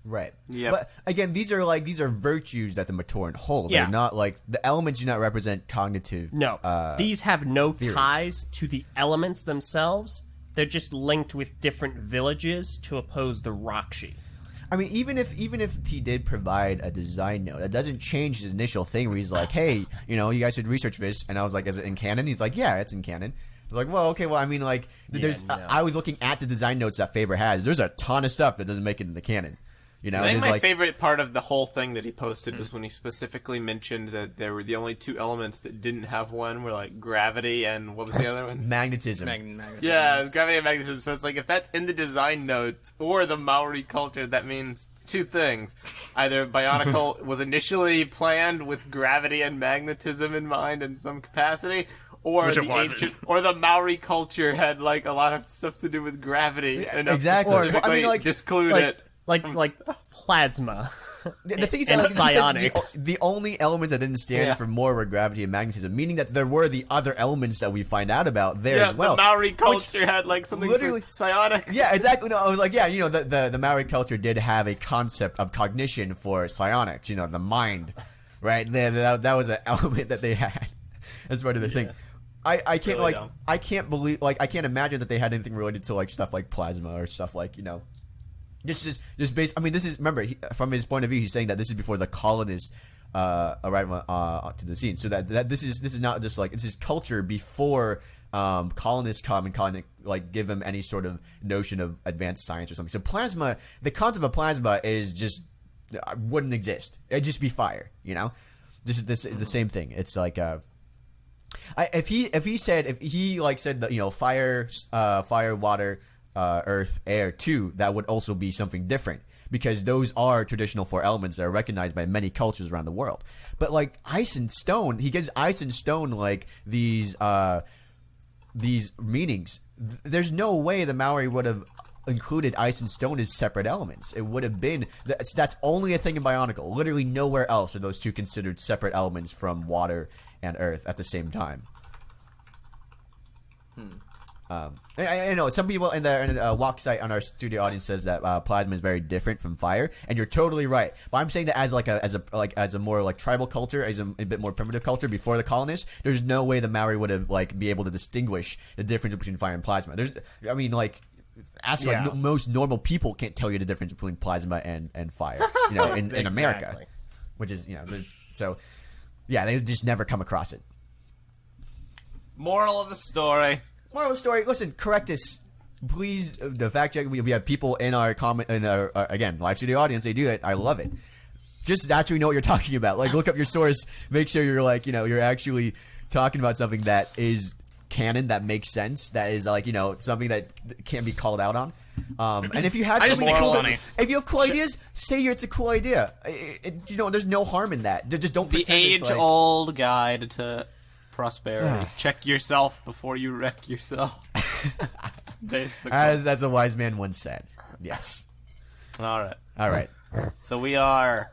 Right. Yep. But again, these are virtues that the Matoran hold. Yeah. They're not like the elements do not represent cognitive. No, Uh, these have no theories. ties to the elements themselves. They're just linked with different villages to oppose the Rahkshi. I mean, even if he did provide a design note, that doesn't change his initial thing where he's like, hey, you guys should research this. And I was like, is it in canon? He's like, yeah, it's in canon. I was like, well, okay, well, I mean, like, no. I was looking at the design notes that Faber has. There's a ton of stuff that doesn't make it in the canon. I think There's my like, favorite part of the whole thing that he posted was when he specifically mentioned that there were the only two elements that didn't have one were like gravity and what was the other one? magnetism. Yeah, gravity and magnetism. So it's like if that's in the design notes or the Maori culture, that means two things. Either Bionicle was initially planned with gravity and magnetism in mind in some capacity, or Which it the wasn't. ancient, or the Maori culture had like a lot of stuff to do with gravity, and exactly. to Or, I mean, specifically like- disclude it. Like plasma. The thing is, and that, like, he says psionics. the only elements that didn't stand Yeah. for more were gravity and magnetism, meaning that there were the other elements that we find out about there Yeah, as well. the Maori Which- culture had like something literally- for psionics. Yeah, exactly. No, I was like, yeah, the Maori culture did have a concept of cognition for psionics, the mind, right? That was an element that they had. That's part of the thing. I can't Really dumb. I can't believe I can't imagine that they had anything related to like stuff like plasma or stuff like just based. I mean, this is remember from his point of view, he's saying that this is before the colonists arrive to the scene. So that this is not just like it's his culture before colonists come and like give him any sort of notion of advanced science or something. So plasma, the concept of plasma is just wouldn't exist. It'd just be fire. This is the same thing. It's like if he said that fire, water, earth, air too, that would also be something different because those are traditional four elements that are recognized by many cultures around the world. But like ice and stone, he gives ice and stone like these meanings. There's no way the Maori would have included ice and stone as separate elements. It would have been that's only a thing in Bionicle. Literally nowhere else are those two considered separate elements from water and earth at the same time. I know some people in the walk site on our studio audience says that plasma is very different from fire, and you're totally right. But I'm saying that as a more like tribal culture, as a bit more primitive culture before the colonists, there's no way the Maori would have like be able to distinguish the difference between fire and plasma. Most normal people can't tell you the difference between plasma and fire. In America. which is so yeah, they just never come across it. Moral of the story. Moral of the story: listen, correct us, please. The fact check. We have people in our comment in our again live studio audience. They do it. I love it. Just actually know what you're talking about. Like, look up your source. Make sure you're like you're actually talking about something that is canon, that makes sense, that is like something that can be called out on. And if you have something cool, if you have cool ideas, say it's a cool idea. There's no harm in that. Just don't The pretend it's age-old guide to prosperity. Check yourself before you wreck yourself. Basically. As a wise man once said. Yes. All right. So we are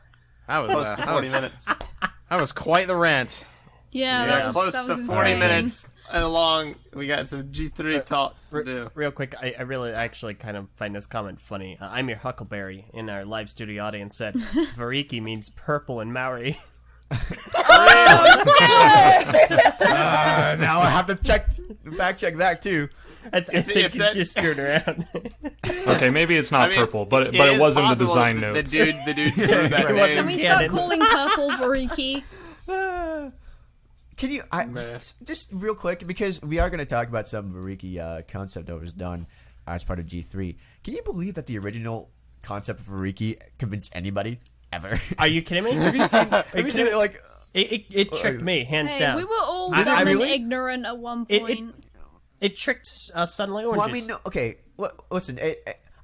close to 40 minutes. That was quite the rant. Yeah, Yeah, that close was to 40 insane. minutes long. We got some G3 talk to do. Real quick, I really actually kind of find this comment funny. I'm your Huckleberry in our live studio audience said, Variki means purple in Maori. Now I have to fact check that too. I think if he's that- just screwing around. Okay, maybe it's not I mean, purple, but it is was in the possible design that notes. The dude threw that It wasn't Can name. we start Canon. calling purple Variki? Can you just real quick, because we are going to talk about some Variki concept that was done as part of G3. Can you believe that the original concept of Variki convinced anybody ever? Are you kidding me? Have you seen it, like It tricked me, hands Hey, down. we were all I dumb and really- ignorant at one It- point. It tricked suddenly oranges. Well, I mean, no, okay. Listen,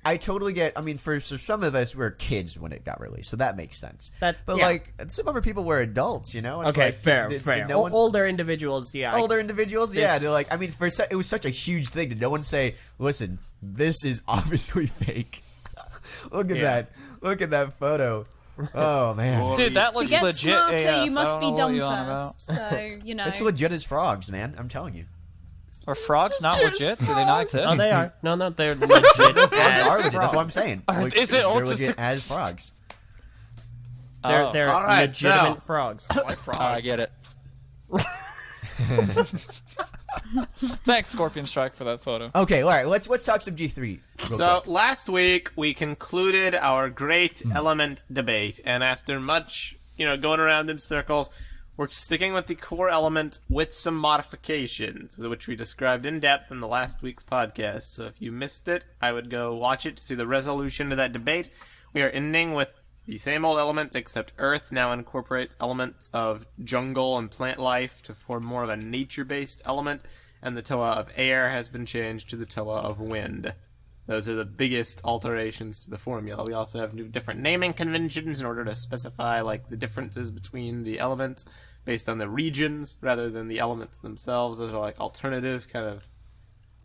I totally get. I mean, for some of us, we're kids when it got released, so that makes sense. That- but yeah. like some other people were adults, It's Okay, like, fair. no one- Older individuals, yeah. older individuals, yeah. This- They're like, I mean, it was such a huge thing. Did no one say, "Listen, this is obviously fake"? Look at Yeah. that! Look at that photo. Oh man, Dude, that To looks get legit. smarter, AF. you must I be don't know what dumb you're on about. first. So, it's legit as frogs, man. I'm telling you. Are frogs not legit? Do they not exist? Oh, they are. No, they're legit Frogs as are legit. That's frogs. what I'm saying. Is it They're all just legit as frogs? Oh. They're All right, legitimate so- frogs. I get it. Thanks, Scorpion Strike, for that photo. Okay, all right. Let's talk some G3. real So quick. last week we concluded our great element debate, and after much, going around in circles, we're sticking with the core element with some modifications, which we described in depth in the last week's podcast. So if you missed it, I would go watch it to see the resolution to that debate. We are ending with the same old elements, except Earth now incorporates elements of jungle and plant life to form more of a nature-based element, and the Toa of air has been changed to the Toa of wind. Those are the biggest alterations to the formula. We also have new different naming conventions in order to specify the differences between the elements based on the regions rather than the elements themselves. Those are alternative kind of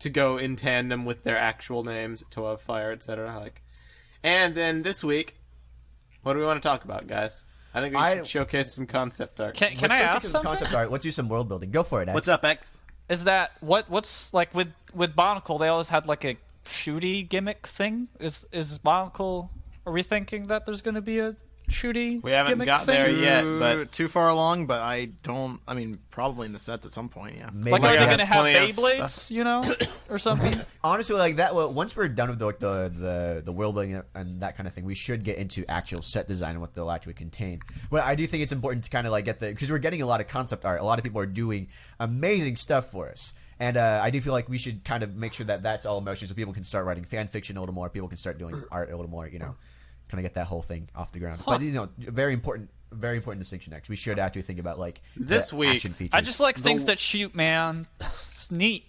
to go in tandem with their actual names, Toa of fire, etc. And then this week, what do we want to talk about, guys? I think we should showcase some concept art. Can I Let's ask look at something? Concept art. Let's do some world building. Go for it. X. What's up, X? Is that what's like with Bionicle? They always had like a shooty gimmick thing. Is Bionicle? Are we thinking that there's going to be a shooty? We haven't gimmick got thing? there yet, but Too far along, but I don't. I mean, probably in the sets at some point. Yeah. Maybe Like, are yeah, they that's going to have plenty of Beyblades? Or something? honestly, like that. Well, once we're done with the world building and that kind of thing, we should get into actual set design and what they'll actually contain. But I do think it's important to kind of get because we're getting a lot of concept art. A lot of people are doing amazing stuff for us. And I do feel like we should kind of make sure that that's all in motion so people can start writing fan fiction a little more. People can start doing art a little more, kind of get that whole thing off the ground. But, very important distinction next. We should actually think about, This the week, action features. I just like things that shoot, man. It's neat.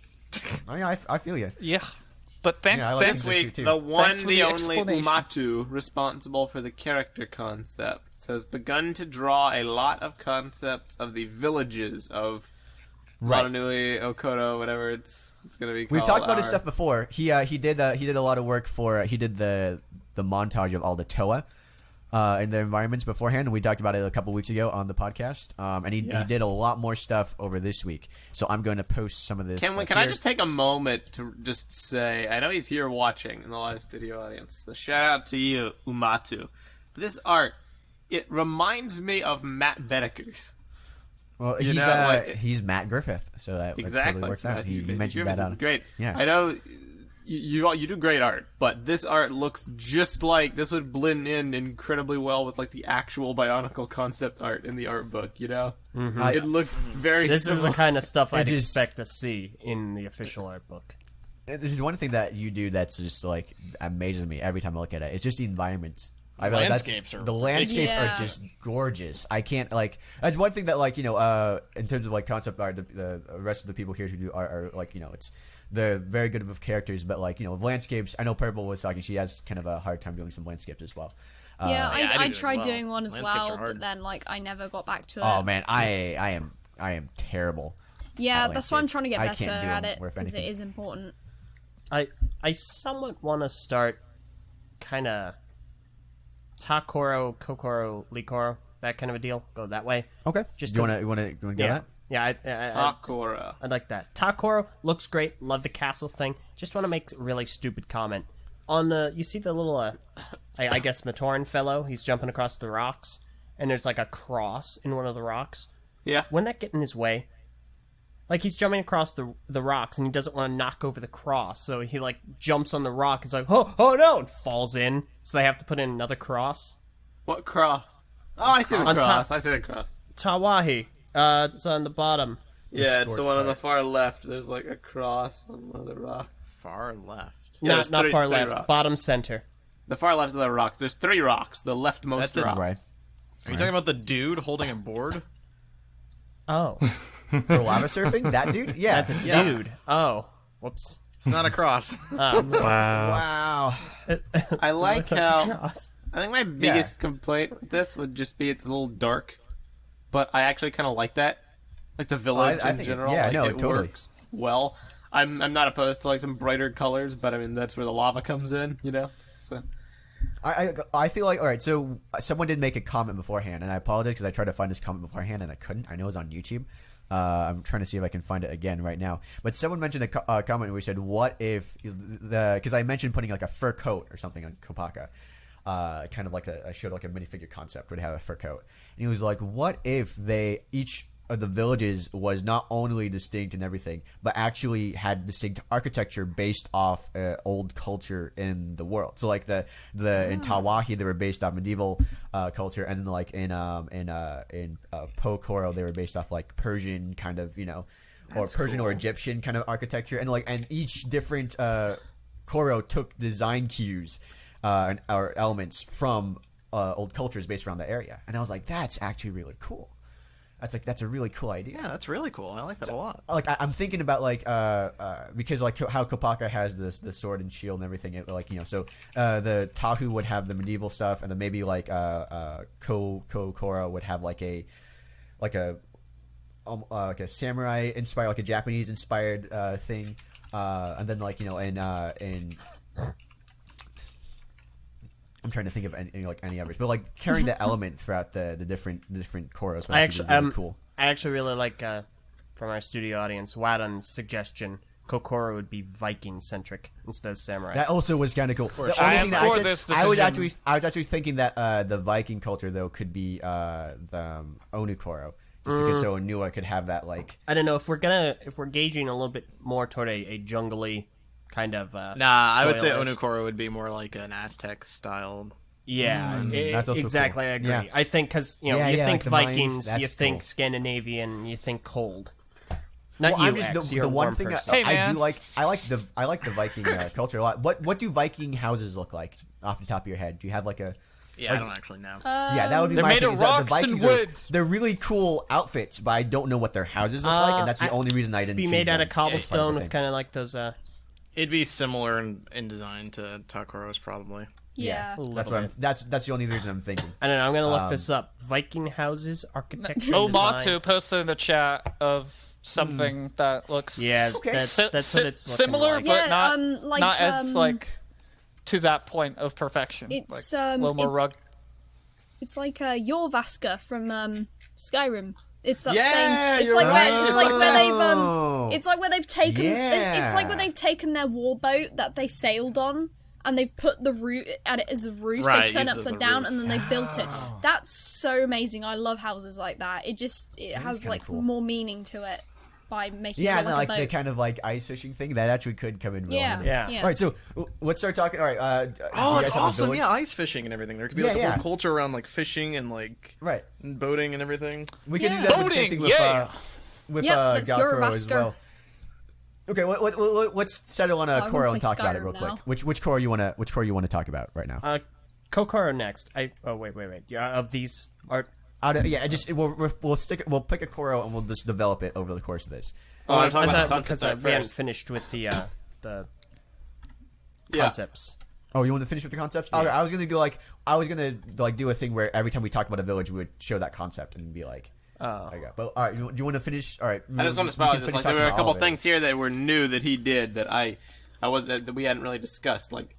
Oh, yeah, I feel you. Yeah. But then Yeah, I like this things that shoot week, too. the one, Thanks for the the only explanation. Umatu responsible for the character concepts has begun to draw a lot of concepts of the villages of Right. Mononui, Okoro, whatever it's going to be called. We've talked about his Our- stuff before. He did a lot of work for he did the montage of all the Toa in the environments beforehand, and we talked about it a couple weeks ago on the podcast. And he did a lot more stuff over this week. So I'm going to post some of this. Can I just take a moment to just say, I know he's here watching in the live studio audience, so shout out to you, Umatu. This art, it reminds me of Matt Bedeker's. Well, he's Matt Griffith, so that Exactly. totally works out. He Matthew mentioned Griffith that is great. Yeah. I know you do great art, but this art looks just like this would blend in incredibly well with like the actual Bionicle concept art in the art book. You know, it looks very. This similar. is the kind of stuff I'd just- expect to see in the official art book. This is one thing that you do that's just like amazes me every time I look at it. It's just the environments. I mean, Landscapes are the landscapes Yeah. are just gorgeous. I can't like that's one thing that like in terms of like concept art, the rest of the people here who do art are like it's they're very good with characters, but like with landscapes. I know Purple was talking; she has kind of a hard time doing some landscapes as well. Yeah, yeah, I do I as tried well. doing one as Landscapes are well, hard. but then like I never got back to it. Oh man, I am terrible. Yeah, at that's why I'm landscapes. trying to get I better can't do at them it worth because it anything. is important. I somewhat want to start kind of Takoro, Kokoro, Likoro, that kind of a deal. Go that way. Okay, Just you 'cause- want to get Yeah, that? yeah. Sakura. I'd like that. Takoro looks great. Love the castle thing. Just want to make a really stupid comment. On the, you see the little, I guess Matoran fellow. He's jumping across the rocks, and there's like a cross in one of the rocks. Yeah. Wouldn't that get in his way? Like he's jumping across the rocks, and he doesn't want to knock over the cross, so he like jumps on the rock. It's like, oh no, and falls in. So they have to put in another cross. What cross? Oh, I see the On cross. top- I see the cross. Tawahi. It's on the bottom. Yeah, it's the scorched one on the part. far left. There's like a cross on one of the rocks. Far left. Yeah, not there's not three- far three left. rocks. Bottom center. The far left of the rocks. There's 3 rocks. The leftmost That's it, rock. Right. Are you talking about the dude holding a board? Oh, For lava surfing, that dude? Yeah. that's a Yeah. dude. Oh, whoops. It's not a cross. Wow. Wow. I like how. Cross. I think my biggest complaint with this would just be it's a little dark, but I actually kind of like that. Like the village I in think- general. yeah, like, no, it totally. works well. I'm not opposed to like some brighter colors, but I mean that's where the lava comes in, you know. So I feel like all right. So someone did make a comment beforehand, and I apologize because I tried to find this comment beforehand and I couldn't. I know it was on YouTube. I'm trying to see if I can find it again right now. But someone mentioned a comment where he said, "What if because I mentioned putting like a fur coat or something on Kopaka, kind of like I showed like a minifigure concept would have a fur coat, and he was like, what if they each of the villages was not only distinct and everything, but actually had distinct architecture based off old culture in the world. So like the in Tawahi they were based off medieval culture, and then like in Koro they were based off like Persian kind of or Persian or Egyptian kind of architecture, and each different Koro took design cues or elements from old cultures based around the area, and I was like, that's actually really cool. That's a really cool idea. Yeah, that's really cool. I like that a lot. Like I'm thinking about like because like how Kopaka has the sword and shield and everything. It, like so the Tahu would have the medieval stuff, and then maybe like Koro would have like a samurai inspired, like a Japanese inspired thing, and then like in I'm trying to think of any others, but like carrying the element throughout the different Koros would actually be really cool. I actually really like from our studio audience, Wadden's suggestion. Kokoro would be Viking centric instead of samurai. That also was kind of cool. The I only am thing that I for said- this I was decision. actually thinking that the Viking culture though could be the Onukoro, just because so Onua could have that like. I don't know if we're gauging a little bit more toward a jungly kind of. Nah, I would say soilless. Onukoro would be more like an Aztec styled. Yeah, that's also exactly. cool. I agree. Yeah. I think because you Yeah, think like the mines, Vikings, that's you think cool. Scandinavian, you think cold. Not Well, you, I'm just X, the you're a one warm thing person. Hey, I man. do like. I like the Viking culture a lot. What do Viking houses look like off the top of your head? Do you have like a? Yeah, I don't actually know. Yeah, that would be They're my made thing. of is that rocks and Vikings wood. They're really cool outfits, but I don't know what their houses look like, and that's the only reason I didn't. Be choose made out them. of cobblestone Yeah, with kind of like those. It'd be similar in design to Takoro's probably. Yeah. That's what I'm. That's the only reason I'm thinking. I don't know. I'm gonna look this up. Viking houses, architecture, M.O.C design. posted in the chat of something that looks Yeah, Okay. that's what it's looking similar, like. but Yeah, not like, not as like to that point of perfection. It's, like, a little more it's- It's like Jorvaska from Skyrim. It's that Yeah, same. It's you're like right. where it's like where they've Oh. It's like where they've taken. It's like Yeah. where they've taken their warboat that they sailed on, and they've put the root at it as a roof. Right, They turn it use it as upside a down, roof. and then they built it. That's so amazing. I love houses like that. It has kinda like cool. more meaning to it. by making Yeah, it and look like like a the boat. kind of like ice fishing thing that actually could come in. Yeah, Yeah. All right, so let's start talking. All right. Do you Oh, guys it's have a awesome! village? Yeah, ice fishing and everything. There could be Yeah, like a yeah. whole culture around like fishing and like Right. boating and everything. We can Yeah. do that with the same thing with Yep, that's your Gakuro as master. well. Okay, let's settle on I'm Koro gonna and play talk about it Skyrim real quick. now. Which Koro you wanna talk about right now? Kokoro next. Wait. Yeah, of these art. We'll pick a Koro and we'll just develop it over the course of this. Oh, I'm talking about the Because concept art we hadn't first. finished with the Yeah. concepts. Oh, you want to finish with the concepts? Okay, I was gonna do a thing where every time we talk about a village, we would show that concept and be like, Oh. there you go. But all right, do you want to finish? All right, I just want to spell this. Like, there were a couple things here that were new that he did that that we hadn't really discussed. Like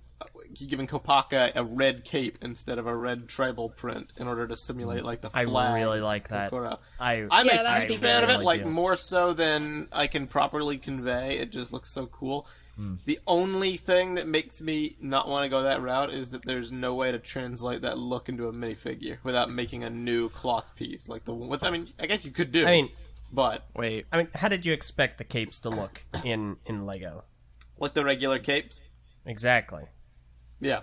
giving Kopaka a red cape instead of a red tribal print in order to simulate like the I flag. really like that. Kokoro. I'm I'm Yeah, a that'd huge be fan of it, really like do. more so than I can properly convey. It just looks so cool. The only thing that makes me not want to go that route is that there's no way to translate that look into a minifigure without making a new cloth piece. Like I mean, I guess you could do. I mean, but Wait, how did you expect the capes to look in Lego? like the regular capes. Exactly. Yeah.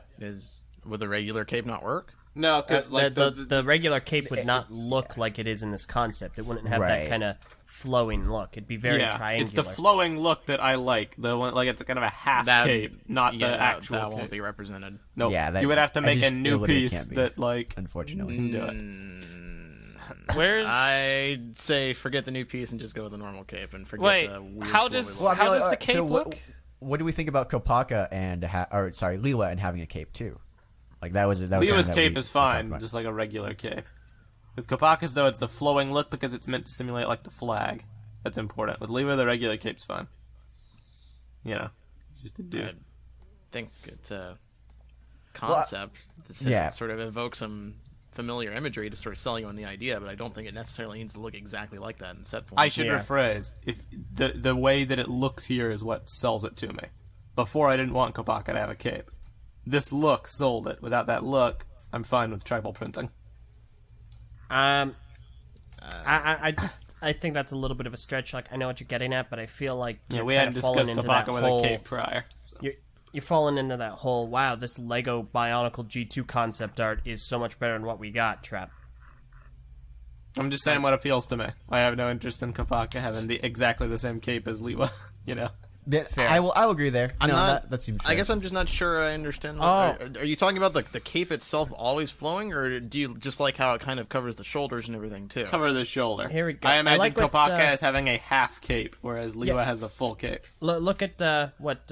would the regular cape not work? No, because like the regular cape would not look like it is in this concept. It wouldn't have that Right. kind of flowing look. It'd be very triangular. it's the flowing look that I like. The one like it's kind of a half cape, not the actual. That cape. won't be represented. Nope. Yeah, that- you would have to I make a just new literally piece can't be. that like Unfortunately, can do it. Where's I'd say forget the new piece and just go with the normal cape and forget Wait, the weird how flowy does- look. How does the alright, cape look? What do we think about Kopaka and Leela and having a cape too? Like that was Leo's something that cape we is talked fine, about. just like a regular cape. With Kopaka's though, it's the flowing look because it's meant to simulate like the flag. That's important. With Leo, the regular cape's fine. You know, just a I dude. think it's a concept that yeah. sort of evokes some familiar imagery to sort of sell you on the idea, but I don't think it necessarily needs to look exactly like that in set form. I should Yeah. rephrase. If the way that it looks here is what sells it to me. Before I didn't want Kopaka to have a cape. This look sold it. Without that look, I'm fine with tribal printing. I think that's a little bit of a stretch. Like I know what you're getting at, but I feel like Yeah, you're we kind hadn't of falling discussed into that Kopaka with whole. a cape prior. So. You're falling into that whole. Wow, this Lego Bionicle G2 concept art is so much better than what we got. Trap. I'm just saying what appeals to me. I have no interest in Kopaka having exactly the same cape as Lewa. You know. I will agree there. I'm no, not. that seems. I fair. guess I'm just not sure I understand. Oh. Are you talking about the cape itself always flowing, or do you just like how it kind of covers the shoulders and everything too? Cover the shoulder. Here we go. I I imagine like what, Kopaka as having a half cape, whereas Lewa Yeah. has the full cape. Look at what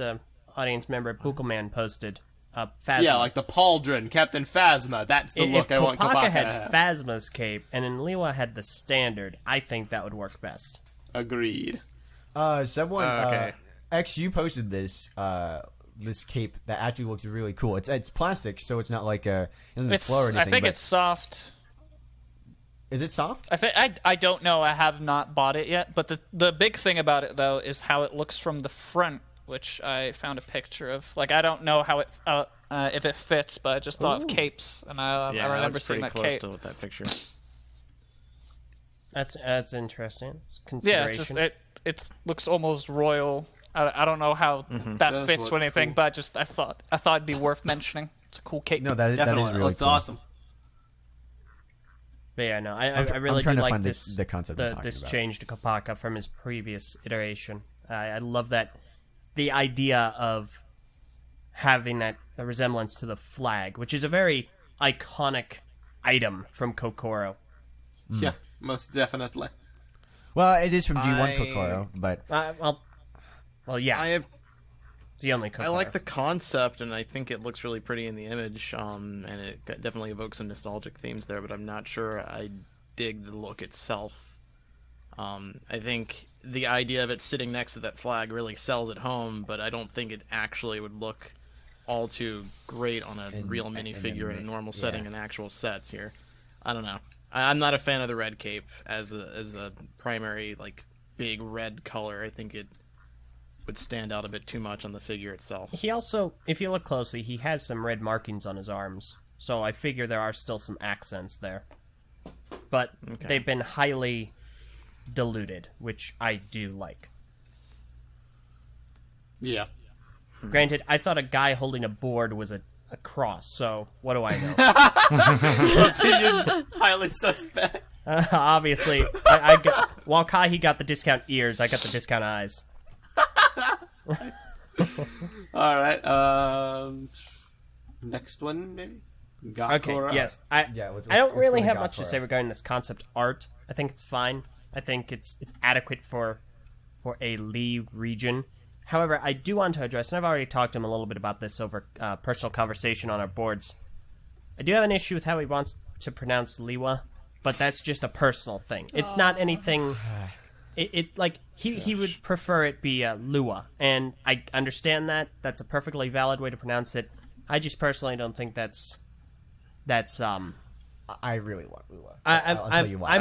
audience member Bookleman posted. Phasma. Yeah, like the pauldron, Captain Phasma. That's the look if I want Kopaka Kopaka had to have. Phasma's cape and then Lewa had the standard, I think that would work best. Agreed. Someone. Okay. X, you posted this this cape that actually looks really cool. It's plastic, so it's not like it doesn't flow or anything. I think but- it's soft. Is it soft? I don't know. I have not bought it yet. But the big thing about it though is how it looks from the front, which I found a picture of. Like I don't know how it if it fits, but I just thought of capes, and I remember that's seeing pretty that close cape. to that picture. That's interesting. It's Yeah, consideration. just it looks almost royal. I don't know how that Does fits look or anything, cool. but I thought it'd be worth mentioning. It's a cool cape. No, that Definitely. is It really looks cool. awesome. But yeah, no, I I'm really trying do to like find this the concept I'm talking this about. change to Kopaka from his previous iteration. I love that the idea of having that resemblance to the flag, which is a very iconic item from Kokoro. Yeah, most definitely. Well, it is from G1 I- Kokoro, but Well, yeah, I have. it's the only Kokoro. I like the concept, and I think it looks really pretty in the image. And it definitely evokes some nostalgic themes there, but I'm not sure I dig the look itself. I think the idea of it sitting next to that flag really sells it home, but I don't think it actually would look all too great on a real minifigure in a normal setting and actual sets here. I don't know. I'm not a fan of the red cape as the primary like big red color. I think it would stand out a bit too much on the figure itself. He also, if you look closely, he has some red markings on his arms, so I figure there are still some accents there. But they've been highly diluted, which I do like. Yeah. Granted, I thought a guy holding a board was a cross, so what do I know? Opinions highly suspect. Obviously, I got, while Kahi got the discount ears, I got the discount eyes. All right. Next one, maybe. Okay, Koro. yes. Yeah, I don't really going have to much to Koro? say regarding this concept art. I think it's fine. I think it's adequate for a Lee region. However, I do want to address, and I've already talked to him a little bit about this over personal conversation on our boards. I do have an issue with how he wants to pronounce Liwa, but that's just a personal thing. It's not anything. It like he would prefer it be Lua, and I understand that. That's a perfectly valid way to pronounce it. I just personally don't think that's. I really want Lua. I'll I'll I'm tell you why.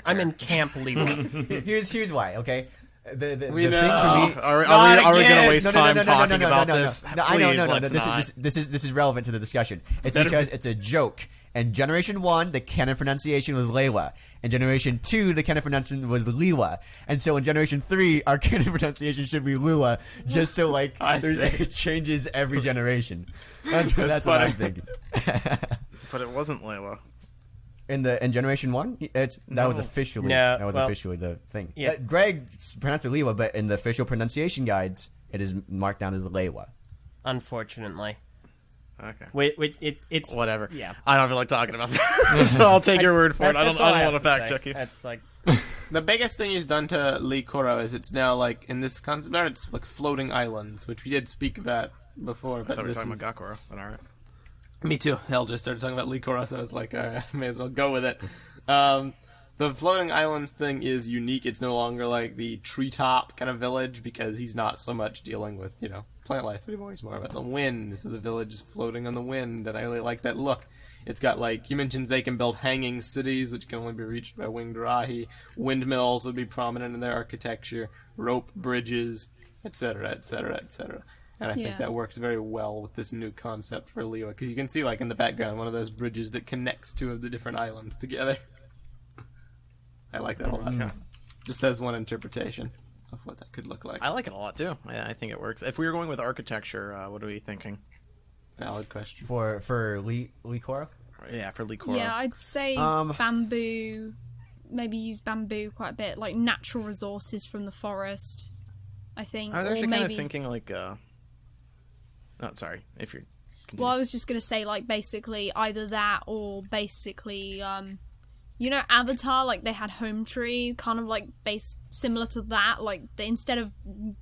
I'm in Camp Liwa. Here's why. Okay. The We thing know. for me. Are we Not going to again. waste time talking about this? No, I know, Please, no. let's not. This is relevant to the discussion. It's because it's a joke. In Generation 1, the canon pronunciation was Lewa. In Generation 2, the canon pronunciation was Liwa. And so in Generation 3, our canon pronunciation should be Lua, just so, like, I see. it changes every generation. That's what funny. I'm thinking. But it wasn't Layla. In Generation 1, that was No. officially No, that was well, officially the thing. yeah. Greg pronounced it Liwa, but in the official pronunciation guides, it is marked down as Lewa. Unfortunately, Okay. it's Whatever. Yeah. I don't feel like talking about that. So I'll take your word for it. I don't That's all want have to fact say. check you. That's like The biggest thing he's done to Lee Koro is it's now like in this concept art, it's like floating islands, which we did speak about before. I But thought we were this talking is... about Gakoro, but alright. Me too. Hell, just started talking about Lee Koro, so I was like, alright, may as well go with it. The floating islands thing is unique. It's no longer like the treetop kind of village because he's not so much dealing with, plant life anymore. He's more about the wind. So the village is floating on the wind, and I really like that look. It's got, like, you mentioned they can build hanging cities, which can only be reached by winged Rahi. Windmills would be prominent in their architecture. Rope bridges, etc., etc., etc. And I think Yeah. that works very well with this new concept for Leo, because you can see, like, in the background, one of those bridges that connects two of the different islands together. I like that a lot. Just as one interpretation of what that could look like. I like it a lot too. I think it works. If we were going with architecture, what are we thinking? Valid question. For Lee Koro? Yeah, for Lee Koro. Yeah, I'd say bamboo. Maybe use bamboo quite a bit, like natural resources from the forest. I think. I was or actually maybe. kind of thinking like. Oh, sorry. If you're. Well, I was just gonna say like basically either that or basically Avatar, like they had home tree, kind of like based similar to that. Like instead of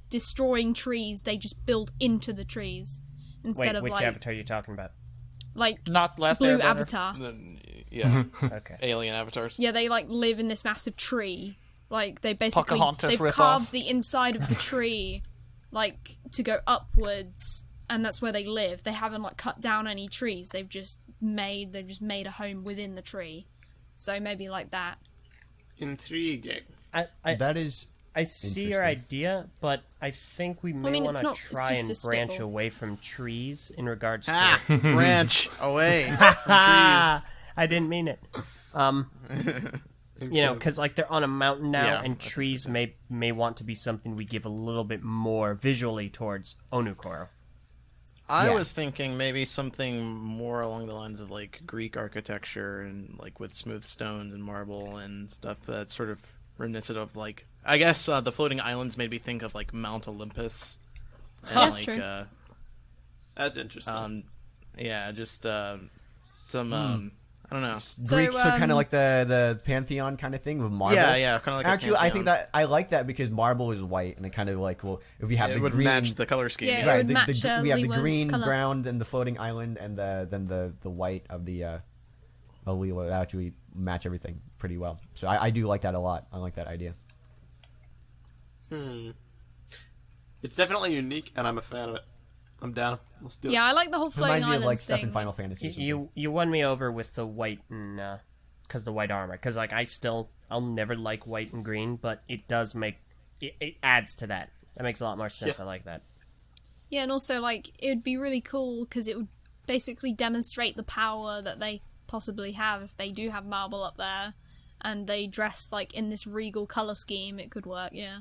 destroying trees, they just build into the trees instead wait, of which like avatar are you talking about? like Not Last Blue Airbender. Avatar. Yeah. Okay. Alien avatars. Yeah, they like live in this massive tree. Like they basically Pocahontas they've ripoff. carved the inside of the tree, like to go upwards, and that's where they live. They haven't like cut down any trees. They've just made a home within the tree. So maybe like that. Intriguing. That is. I see your idea, but I think we may mean, want it's to not- it's try just and a branch spitball. away from trees in regards to. Ah, branch away from Ah, trees. I didn't mean it. Because like they're on a mountain now, Yeah, and that's trees may want to be something we give a little bit more visually towards Onukoro. I Yeah. was thinking maybe something more along the lines of like Greek architecture and like with smooth stones and marble and stuff that's sort of reminiscent of like I guess the floating islands made me think of like Mount Olympus. And, That's like, true. That's interesting. Yeah, just some I don't know. Greek, so kind um, of like the Pantheon kind of thing with marble. Yeah, kind of like a Actually, I think pantheon. that I like that because marble is white, and it kind of like if we have It the would green, match the color scheme. Yeah, Yeah, it right? would match, We have the Liwa's green colour. ground and the floating island, and then the white of the Liwa actually match everything pretty well. So I do like that a lot. I like that idea. It's definitely unique, and I'm a fan of it. I'm down. Let's do it. Yeah, I like the whole floating Remind me of islands like stuff thing. in Final Fantasy. or something. You won me over with the white and because the white armor. Because like I'll never like white and green, but it does make it adds to that. That makes a lot more sense. Yeah. I like that. Yeah, and also like it would be really cool because it would basically demonstrate the power that they possibly have if they do have marble up there, and they dress like in this regal color scheme, it could work. Yeah,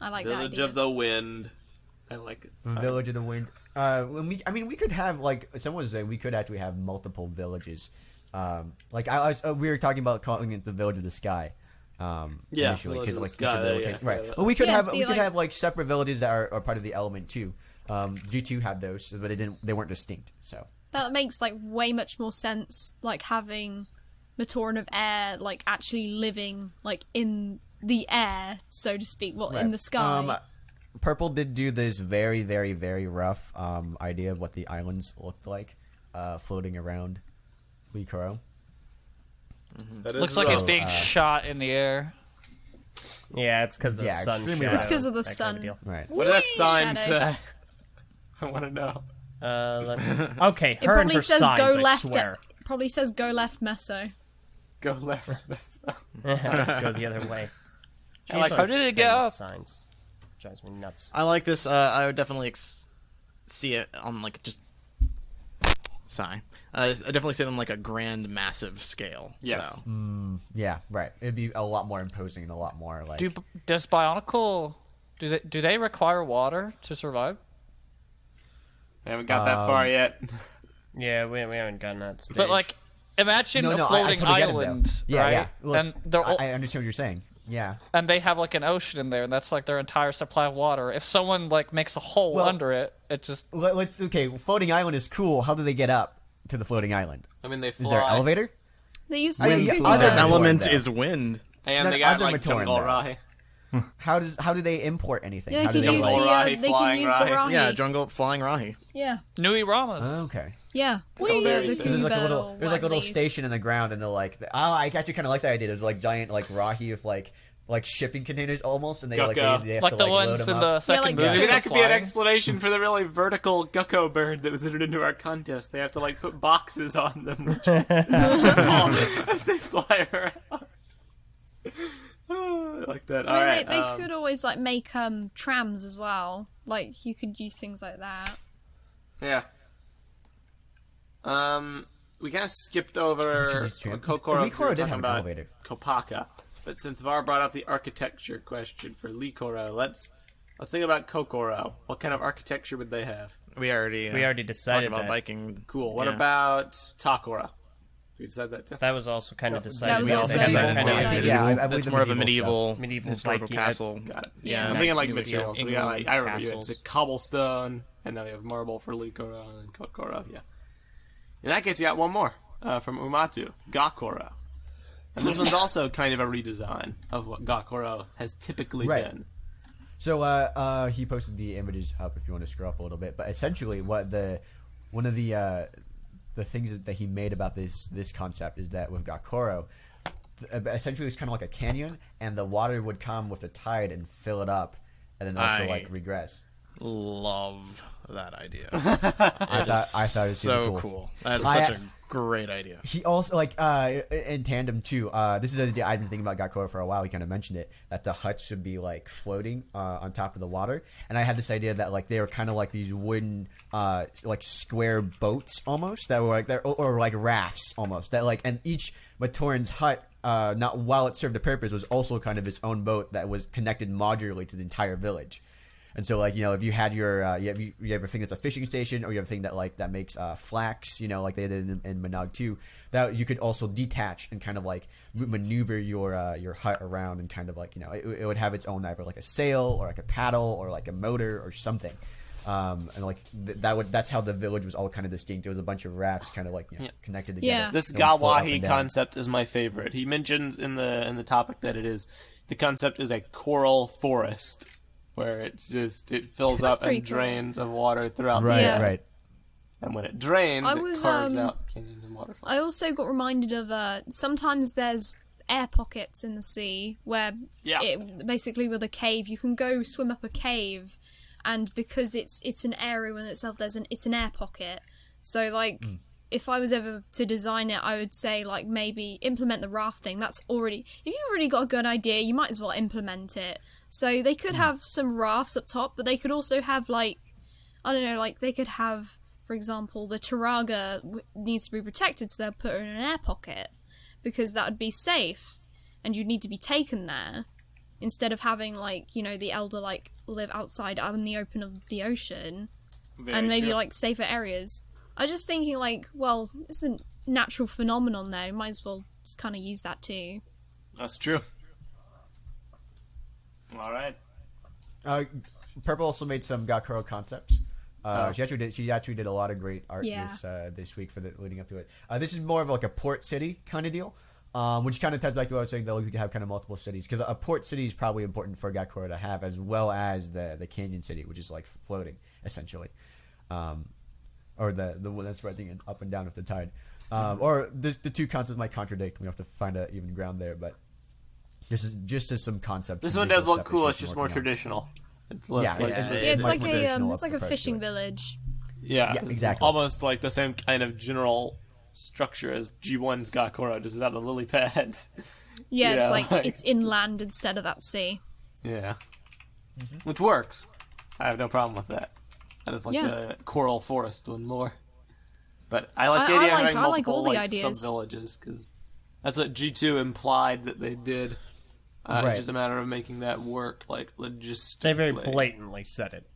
I like that Village idea. of the Wind. I like it. Village of the Wind. We could have like someone was saying we could actually have multiple villages. We were talking about calling it the Village of the Sky. Initially, Village of the like Sky, each of the yeah, locations, yeah, right? yeah. Well, we could Yeah, have see, we could like- have like separate villages that are part of the element too. G2 had those, but they weren't distinct. So That makes like way much more sense, like having Matoran of Air like actually living like in the air, so to speak, in the sky. Purple did do this very, very, very rough idea of what the islands looked like, floating around Koro. That is Looks like it's rough. being shot in the air. Yeah, it's because of the Yeah, sun. extremely shadow, It's 'cause of the that kind sun. deal. Right. What does that sign Shadow. say? I want to know. Okay, It her and probably her says signs, go I left. swear. Probably says go left, Meso. Go left. Let's go the other way. I like- Jeez, How did it get those up? Signs. Drives me nuts. I like this. I would definitely see it on like just. Sigh. I definitely see it on like a grand, massive scale. Yes. though. Yeah, right. It'd be a lot more imposing and a lot more like. Does Bionicle do they require water to survive? I haven't got that far yet. Yeah, we haven't gotten that stage. But like, imagine a I floating totally get it, though. island, Yeah, right? yeah. Look, and they're all, I understand what you're saying. Yeah. and they have like an ocean in there, and that's like their entire supply of water. If someone like makes a hole Well- under it, it just Floating island is cool. How do they get up to the floating island? I mean, they fly. Is there an elevator? They use I mean, the yeah, other An element though. is wind. And Not they got other like Matoran, jungle though. Rahi. How do they import anything? Yeah, How they do can use the Jungle Rahi, they can flying use the Rahi. Rahi. Yeah, jungle flying Rahi. Yeah, Nui Ramas. Okay. yeah. Oh, there the is. There's like a Goober little, or there's like a little whatever they use. station in the ground, and they're like, I actually kind of like that idea. There's like giant like rahi with like shipping containers almost, and they Gucko. they have like to the load ones them in up. the second like movie. Maybe with that could be an flying. explanation for the really vertical Gucko bird that was entered into our contest. They have to like put boxes on them which as they fly around. I like that. I mean, Alright. they could always like make trams as well. Like you could use things like that. Yeah. We kind of skipped over use tram. Kokoro. Lee Koro we were did talking have an about elevator. Kopaka, but since Var brought up the architecture question for Lee Koro, let's think about Kokoro. What kind of architecture would they have? We already We decided talked about that. Viking. Cool. What Yeah. about Takora? We decided that too. That was also kind of decided. That was We also had decided. kind of Decided. Yeah, I That's believe the more of a medieval Medieval historical Viking- castle. Got it. Yeah. I'm thinking like Nice materials. So we got like England I remember you. It's castles. a cobblestone, and then we have marble for Lee Koro and Kokoro. Yeah. In that case, we got one more from Umatu, Gakoro. And this one's also kind of a redesign of what Gakoro has typically Right. been. So he posted the images up if you want to scroll up a little bit. But essentially, one of the things that he made about this concept is that with Gakoro, essentially it's kind of like a canyon, and the water would come with the tide and fill it up, and then also I- like regress. Love that idea. I thought it was so super cool. That's I- such a great idea. He also like in tandem too. This is an idea I've been thinking about Gakoro for a while. He kind of mentioned it that the huts should be like floating on top of the water, and I had this idea that like they were kind of like these wooden like square boats almost that were like or like rafts almost that like and each Matoran's hut. Not while it served a purpose was also kind of its own boat that was connected modularly to the entire village. And so, like, you know, if you had your, you have a thing that's a fishing station, or you have a thing that makes flax, you know, like they did in Monog 2, that you could also detach and kind of like maneuver your hut around and kind of like, you know, it would have its own either like a sail or like a paddle or like a motor or something. And like that's how the village was all kind of distinct. It was a bunch of rafts kind of like connected together. Yeah. This They would float up Gawahi and down. concept is my favorite. He mentions in the topic that the concept is a coral forest, where it fills That's up and pretty cool. drains of water throughout Right, the Yeah. right. and when it drains, I it was, carves out canyons and waterfalls. I also got reminded of sometimes there's air pockets in the sea where basically with a cave you can go swim up a cave, and because it's an area in itself, it's an air pocket. So like if I was ever to design it, I would say like maybe implement the rafting. That's already, if you've already got a good idea, you might as well implement it. So they could have some rafts up top, but they could also have like, I don't know, like they could have, for example, the Taraga needs to be protected, so they'll put her in an air pocket. because that would be safe, and you'd need to be taken there instead of having like, you know, the elder like live outside out in the open of the ocean and maybe like safer areas. I was just thinking like, well, it's a natural phenomenon there. Might as well just kind of use that too. That's true. All right. Purple also made some Gakuro concepts. She actually did a lot of great art this week for the leading up to it. This is more of like a port city kind of deal, which kind of ties back to what I was saying, that you could have kind of multiple cities, because a port city is probably important for Gakuro to have, as well as the canyon city, which is like floating essentially, or the one that's rising up and down with the tide. Or the two concepts might contradict. We have to find an even ground there, but this is just as some concepts. This one does look cool. It's just more traditional. It's less it's like a fishing village. Yeah, exactly. Almost like the same kind of general structure as G1's Gakuro, just without the lily pads. Yeah, it's like it's inland instead of at sea. Yeah, which works. I have no problem with that. That is like the coral forest one more. But I like the idea of having multiple sub-villages, because that's what G2 implied that they did. It's just a matter of making that work, like, logistically. They very blatantly said it.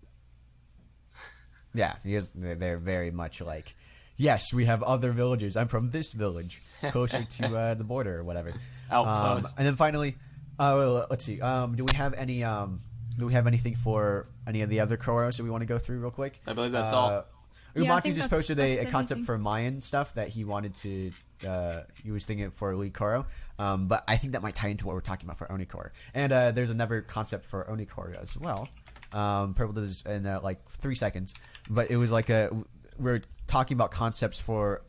Yeah, they're very much like, yes, we have other villages. I'm from this village, closer to the border or whatever. Outpost. And then finally, let's see. Do we have anything for any of the other Koros that we want to go through real quick? I believe that's all. Umaki just posted a concept for Mayan stuff that he wanted to. He was thinking for Elite Koro, but I think that might tie into what we're talking about for Onikoro. And there's another concept for Onikoro as well. Purple does in like 3 seconds, but it was like we're talking about concepts for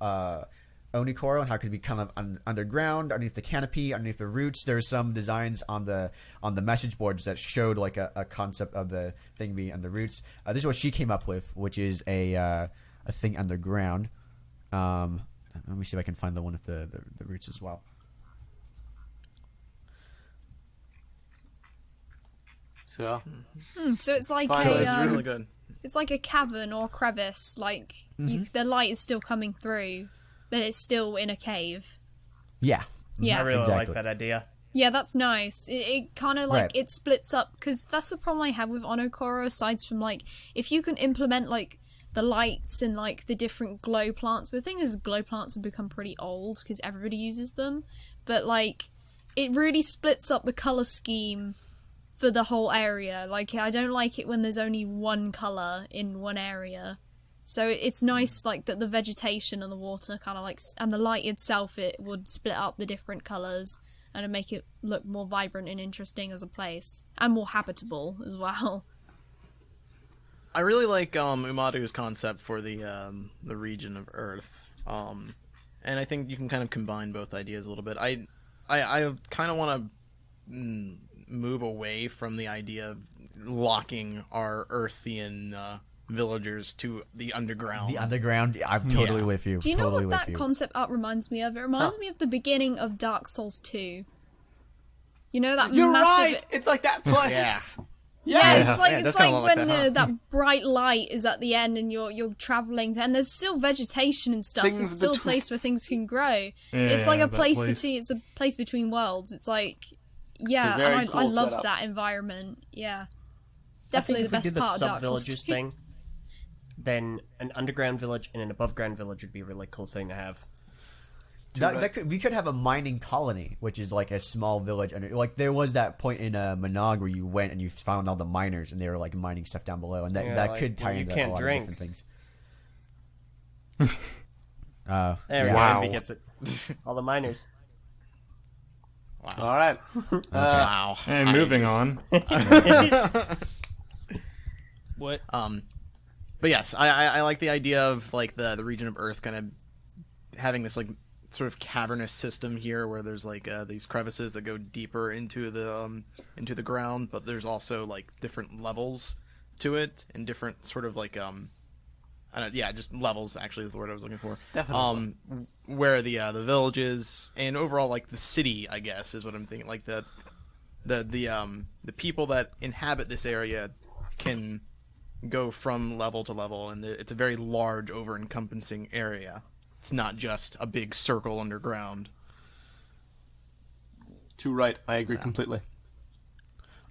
Onikoro and how it could become underground, underneath the canopy, underneath the roots. There's some designs on the message boards that showed like a concept of the thing being under roots. This is what she came up with, which is a thing underground. Let me see if I can find the one with the roots as well. So it's like it's really good. It's like a cavern or crevice. Like the light is still coming through, but it's still in a cave. Yeah. I really exactly. like that idea. Yeah, that's nice. It kind of like it splits up, because that's the problem I have with Onokoro. Aside from like, if you can implement like the lights and like the different glow plants, but the thing is, glow plants have become pretty old because everybody uses them. But like, it really splits up the color scheme for the whole area. Like, I don't like it when there's only one color in one area. So it's nice, like, that the vegetation and the water kind of like, and the light itself, it would split up the different colors and it'd make it look more vibrant and interesting as a place, and more habitable as well. I really like Umaru's concept for the region of Earth, and I think you can kind of combine both ideas a little bit. I kind of want to move away from the idea of locking our Earthian villagers to the underground. The underground, I'm totally with you. Do you know totally what that concept art reminds me of? It reminds me of the beginning of Dark Souls 2. You know that You're massive... right! It's like that place! Yeah, it's like when that, that bright light is at the end and you're traveling, and there's still vegetation and stuff. It's still a place where things can grow. It's like a place between. It's a place between worlds. It's like, yeah, very and cool I love setup. that environment. Yeah, definitely the I think best part if we did the of Dark Souls sub-villages 2. thing, then an underground village and an above ground village would be a really cool thing to have. We could have a mining colony, which is like a small village. And like there was that point in Manog where you went and you found all the miners and they were like mining stuff down below, and that could tie into a lot of different things. There we go. Wow. Envy gets it. All the miners. Wow. All right. Wow. And moving on. What? But yes, I like the idea of like the region of Earth kind of having this like sort of cavernous system here, where there's like these crevices that go deeper into the ground, but there's also like different levels to it, and different sort of like just levels actually is the word I was looking for. Definitely. Where the villages and overall like the city, I guess, is what I'm thinking. Like the people that inhabit this area can go from level to level, and it's a very large, over-encompassing area. It's not just a big circle underground. Too right. I agree completely.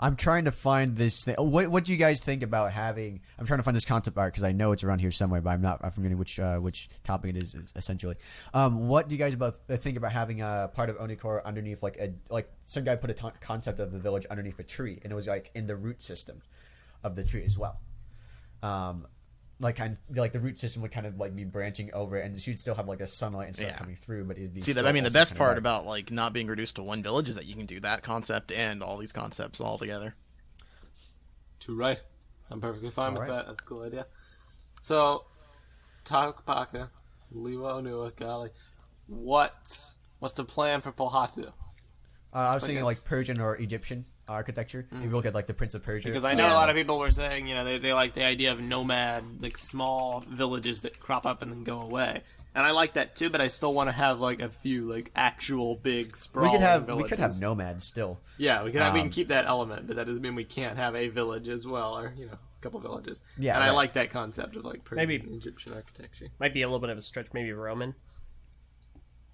I'm trying to find this thing. What do you guys think about having? I'm trying to find this concept art because I know it's around here somewhere, but I'm forgetting which topic it is essentially. What do you guys think about having a part of Onikoro underneath like some guy put a concept of the village underneath a tree, and it was like in the root system of the tree as well. Like the root system would kind of like be branching over, and you'd still have like the sunlight and stuff coming through, but it'd be See that? I mean, the best part about like not being reduced to one village is that you can do that concept and all these concepts all together. Too right. I'm perfectly fine with right. that. That's a cool idea. So, Kopaka, Liwa, Onua, Gali. What's the plan for Pohatu? I was thinking like Persian or Egyptian architecture. If you look at like the Prince of Persia, Because I know a lot of people were saying, they like the idea of nomad, like small villages that crop up and then go away. And I like that too, but I still want to have like a few like actual big sprawling villages. we could have nomads still. Yeah, we can keep that element, but that doesn't mean we can't have a village as well, or a couple villages. Yeah, and I right. like that concept of like Persian Maybe- and Egyptian architecture. Might be a little bit of a stretch, maybe Roman.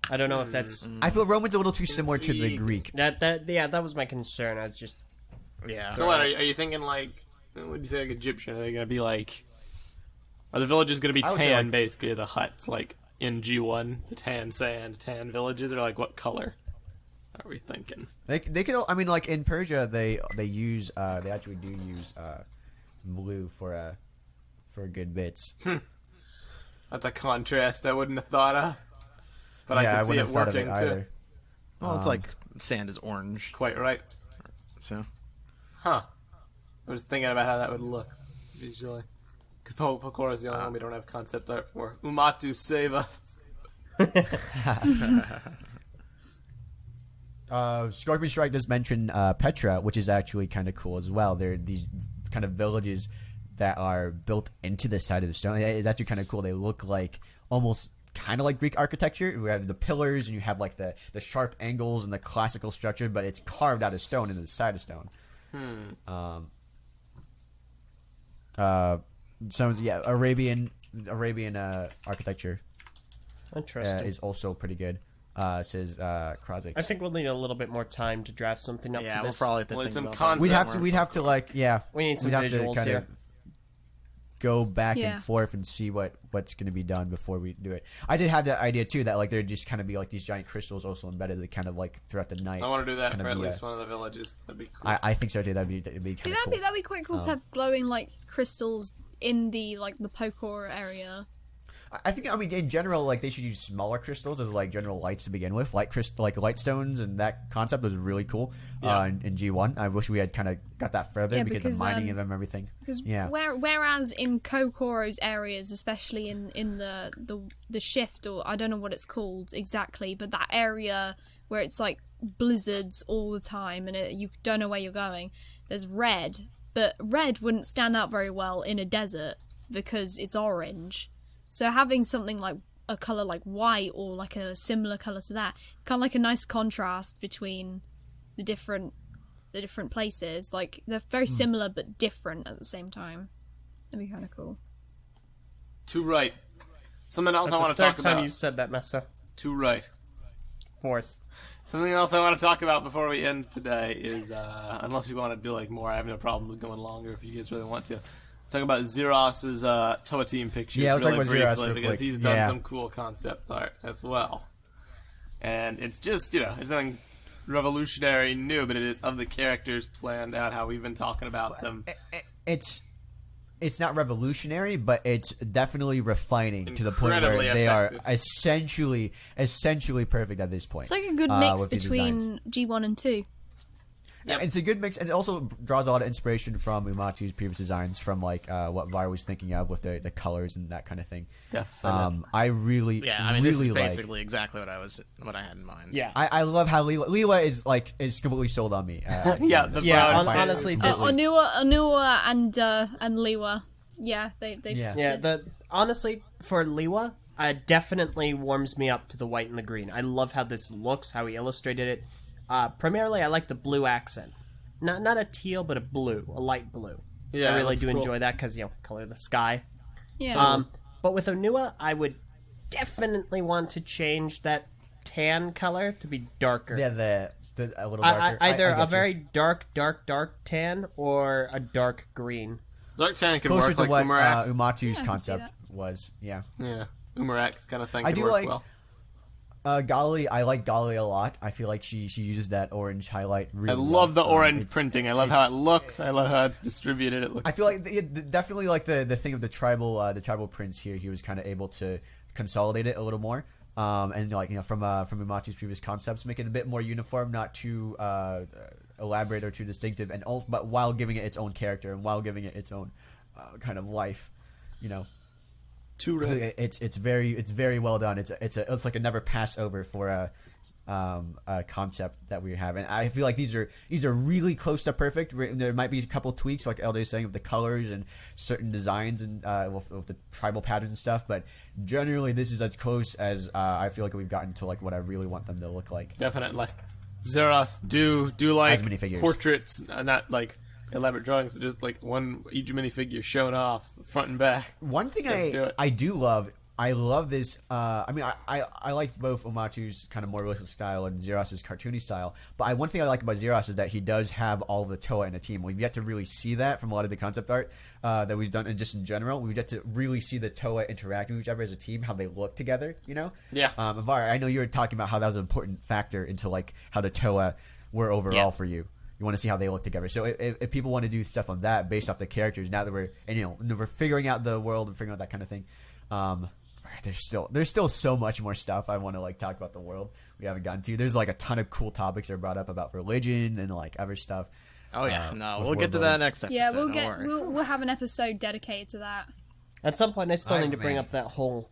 I don't know if that's I feel Roman's a little too similar to the Greek. that was my concern. I was just Yeah. So what are you thinking? Like, what do you say? Like Egyptian? Are they gonna be like? Are the villages gonna be I would say, tan? like- Basically, the huts like in G1, the tan villages, or like what color are we thinking? They could. I mean, like in Persia, they use they actually do use blue for good bits. That's a contrast I wouldn't have thought of, but Yeah, I I can see wouldn't it have thought of working it too. either. Well, it's like sand is orange, Quite right. so Huh. I was thinking about how that would look visually. Because Koro is the only one we don't have concept art for. Umatu, save us. Scorpion Strike does mention Petra, which is actually kind of cool as well. They're these kind of villages that are built into the side of the stone. It's actually kind of cool. They look like almost kind of like Greek architecture. We have the pillars, and you have like the sharp angles and the classical structure, but it's carved out of stone into the side of stone. Arabian architecture interesting. is also pretty good. Says Krozix. I think we'll need a little bit more time to draft something up yeah, for we'll this. probably have to Well, think it's some about concept that. We'd have to like We need some we'd have to visuals kind here. of go back Yeah. and forth and see what's going to be done before we do it. I did have that idea too, that like there'd just kind of be like these giant crystals also embedded that kind of like throughout the night. I want to do that kind for of at be least a- one of the villages. That'd be cool. I think so too. That'd be kind See, of cool. that'd be quite cool to have glowing like crystals in the Pokor area. I think in general, like they should use smaller crystals as like general lights to begin with, like light stones, and that concept was really cool. Yeah. In G1, I wish we had kind of got that further Yeah, because because, the mining of them, and everything. Because Yeah. whereas in Kokoro's areas, especially in the shift, or I don't know what it's called exactly, but that area where it's like blizzards all the time and you don't know where you're going, there's red, but red wouldn't stand out very well in a desert because it's orange. So having something like a color like white or like a similar color to that, it's kind of like a nice contrast between the different places. Like they're very similar but different at the same time. That'd be kind of cool. Too right. Something else That's I want the to third talk time about. you said that, Meso. Too right. Fourth. Something else I want to talk about before we end today is, unless we want to do like more, I have no problem with going longer if you guys really want to. Talk about Xeros's Toa Team pictures Yeah, let's really talk about Xeros briefly real because quick. he's done Yeah. some cool concept art as well. And it's just, it's nothing revolutionary new, but it is of the characters planned out how we've been talking about them. It's not revolutionary, but it's definitely refining to the point where Incredibly they are effective. essentially perfect at this point. It's like a good mix with these designs. between G1 and 2. Yep. It's a good mix, and it also draws a lot of inspiration from Umatu's previous designs, from like what Var was thinking of with the colors and that kind of thing. Definitely. I really, Yeah, I mean, this really is like. basically exactly what I had in mind. Yeah. I love how Leela is completely sold on me. Yeah, the Yeah, brown fine. honestly, this Onua and Liwa. Yeah, they've Yeah. honestly, for Liwa, definitely warms me up to the white and the green. I love how this looks, how he illustrated it. Primarily, I like the blue accent. Not a teal, but a blue, a light blue. Yeah, I really that's do cool. enjoy that because, color of the sky. yeah. But with Onua, I would definitely want to change that tan color to be darker. Yeah, A little darker. Either I a very dark tan or a dark green. Dark tan can closer work to like what Umarak. Umatu's Yeah, I can see concept that. was. Yeah. Yeah, Umarak's kind of thing I can do work like- well. Gali, I like Gali a lot. I feel like she uses that orange highlight really I love the well. orange It's- printing. I love how it looks. I love how it's distributed. It looks. I feel like definitely like the thing of the tribal prints here. He was kind of able to consolidate it a little more, and like from Umatu's previous concepts, make it a bit more uniform, not too elaborate or too distinctive, but while giving it its own character and while giving it its own kind of life, you know. Too red. It's very well done. It's like a never pass over for a concept that we have, and I feel like these are really close to perfect. There might be a couple tweaks, like Eljay is saying, with the colors and certain designs and with the tribal patterns and stuff. But generally, this is as close as I feel like we've gotten to like what I really want them to look like. Definitely. Zeros, do like As minifigures. portraits, not like elaborate drawings, but just like each minifigure shown off front and back. One thing Just do it. I do love, I love this. I mean, I like both Umatu's kind of more realistic style and Zeros's cartoony style. But one thing I like about Zeros is that he does have all of the Toa in a team. We've yet to really see that from a lot of the concept art that we've done, and just in general, we've yet to really see the Toa interacting with each other as a team, how they look together. You know? Yeah. Ivar, I know you were talking about how that was an important factor into like how the Toa were overall for you. You want to see how they look together. So if people want to do stuff on that based off the characters, now that we're figuring out the world and figuring out that kind of thing, there's still so much more stuff I want to like talk about the world we haven't gotten to. There's like a ton of cool topics that are brought up about religion and like other stuff. Oh yeah, no, with we'll get to world that building. next episode. Yeah, don't worry. we'll have an episode dedicated to that. At some point, I still need to bring man. up that whole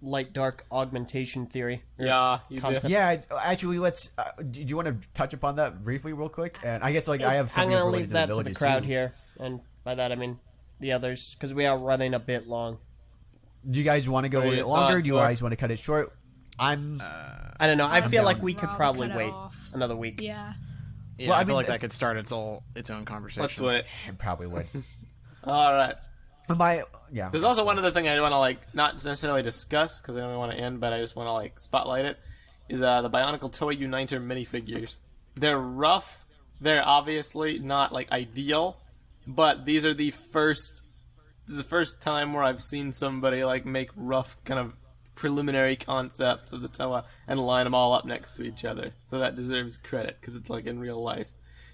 light-dark augmentation theory. Yeah, you do. Concept. Yeah, actually, let's. Do you want to touch upon that briefly, real quick? And I guess like I have. I'm something going to related leave that to the villages, crowd too. here, and by that I mean the others, because we are running a bit long. Do you guys want to go What a are bit your longer? thoughts, Do you Mark? guys want to cut it short? I don't know. I feel like down. we could Rather probably cut it wait off. another week. Yeah. Yeah, Well, I I feel mean, like that could start its own conversation. Let's wait. It probably would. All right. Yeah. There's also one other thing I want to like not necessarily discuss because I don't want to end, but I just want to like spotlight it. Is the Bionicle Toei Uniter minifigures? They're rough. They're obviously not like ideal, but these are the first. This is the first time where I've seen somebody like make rough kind of preliminary concepts of the Toa and line them all up next to each other. So that deserves credit because it's like in real life.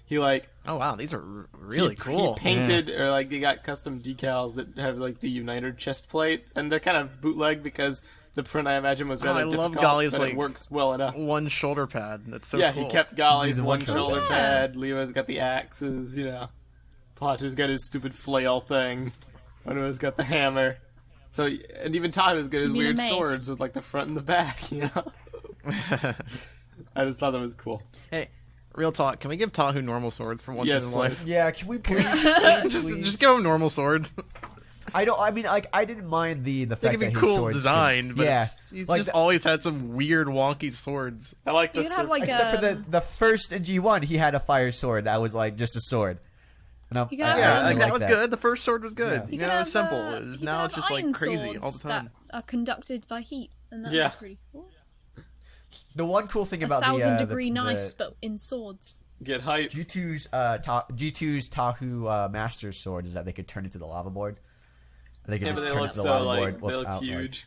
He like Oh wow, these are really cool. He painted or like they got custom decals that have like the Uniter chest plates, and they're kind of bootleg because the print I imagine was rather I love difficult, Gali's, but like, it works well enough. One shoulder pad. That's so Yeah, cool. he kept Gali's He's one one shoulder shoulder pad. Leo's got the axes, you know. Potter's got his stupid flail thing. Ono's got the hammer. So, and even Tahu's got his You mean a weird mace? swords with like the front and the back, you know. I just thought that was cool. Hey, real talk. Can we give Tahu normal swords for once Yes, in his please. life? Yeah, can we please? Just give him normal swords. I don't. I mean, like, I didn't mind the They fact can be that his cool swords design, but yeah, he's like just always had some weird wonky swords. I like You this. can have like except for a. the first in G1, he had a fire sword that was like just a sword. And You can have Yeah, I like, like that was good. The first sword was good. Yeah. You can know, it was have, simple. you can Now have it's just like iron crazy all the swords time. that are conducted by heat, and that's Yeah. pretty cool. The one cool thing about 1,000-degree the knives, but in swords. Get hype. G2's G2's Tahu Master Sword is that they could turn into the lava board. They could Yeah, just but they turn look into the so lava like board they look without, like- huge.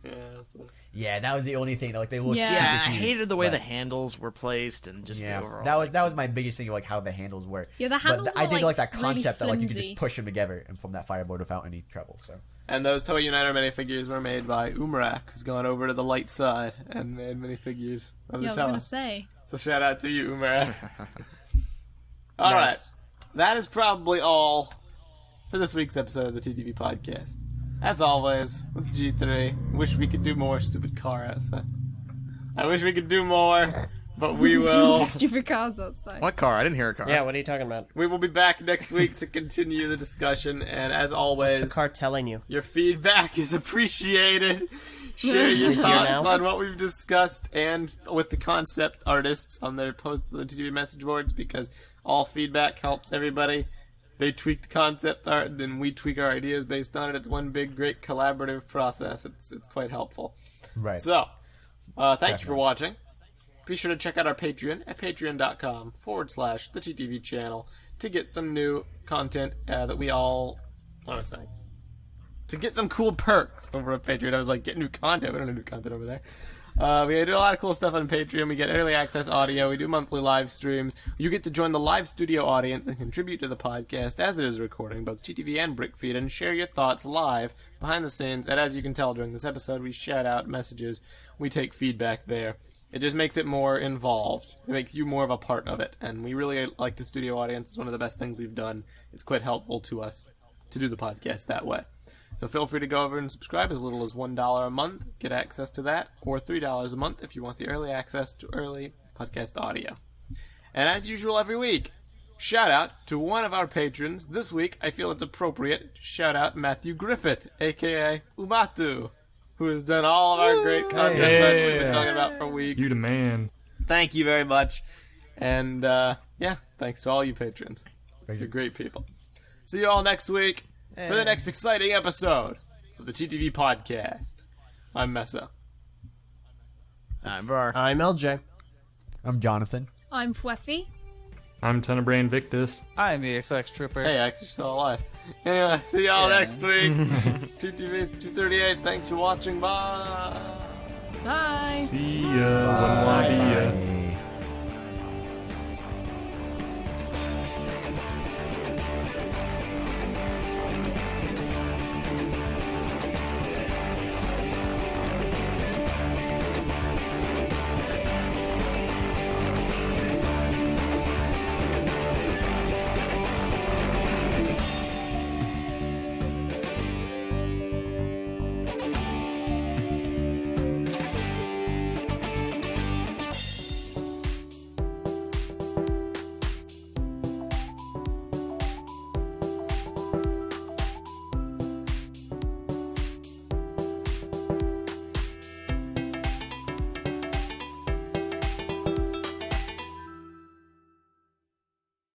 Yeah. So. yeah, that was the only thing. Like they looked Yeah. super Yeah, I huge, hated the way but- the handles were placed and just Yeah, the overall. that was my biggest thing, like how the handles were. Yeah, the But handles I were, did like that really concept that like you could flimsy. just push them together and from that fireboard without any trouble. So And those Toei Uniter minifigures were made by Umarak, who's gone over to the light side and made minifigures of Yeah, I the was Toa. gonna say. So shout out to you, Umarak. All right, Nice. that is probably all for this week's episode of the TTV podcast. As always, with G3, wish we could do more stupid car outside. I wish we could do more, but we will. Stupid cards outside. What car? I didn't hear a car. Yeah, what are you talking about? We will be back next week to continue the discussion, and as The always, car telling you. your feedback is appreciated. Share Is your it here thoughts now? on what we've discussed and with the concept artists on their post on the TTV message boards, because all feedback helps everybody. They tweak the concept art, and then we tweak our ideas based on it. It's one big, great collaborative process. It's quite helpful. right. So, thank you for watching. be sure to check out our Patreon at patreon.com/the TTV channel to get some new content that we all... What am I saying? To get some cool perks over at Patreon. I was like, get new content. We don't have new content over there. We do a lot of cool stuff on Patreon. We get early access audio. We do monthly live streams. You get to join the live studio audience and contribute to the podcast as it is recording, both TTV and BrickFeed, and share your thoughts live behind the scenes. And as you can tell during this episode, we shout out messages. We take feedback there. It just makes it more involved. It makes you more of a part of it. And we really like the studio audience. It's one of the best things we've done. It's quite helpful to us to do the podcast that way. So feel free to go over and subscribe as little as $1 a month. Get access to that. Or $3 a month if you want the early access to early podcast audio. And as usual every week, shout out to one of our patrons. This week, I feel it's appropriate to shout out Matthew Griffith, a.k.a. Umatu, who has done all of our great content that we've been talking about for weeks. You the man. Thank you very much. And, yeah, thanks to all you patrons. You're great people. See you all next week for the next exciting episode of the TTV podcast. I'm Meso. I'm Bar. I'm LJ. I'm Jonathan. I'm Phweffie. I'm Tenebrae Invictus. I'm the XX Trooper. Hey, X, you're still alive. Anyway, see y'all next week. TTV 238, thanks for watching. Bye. Bye. See ya. Wouldn't wanna be ya.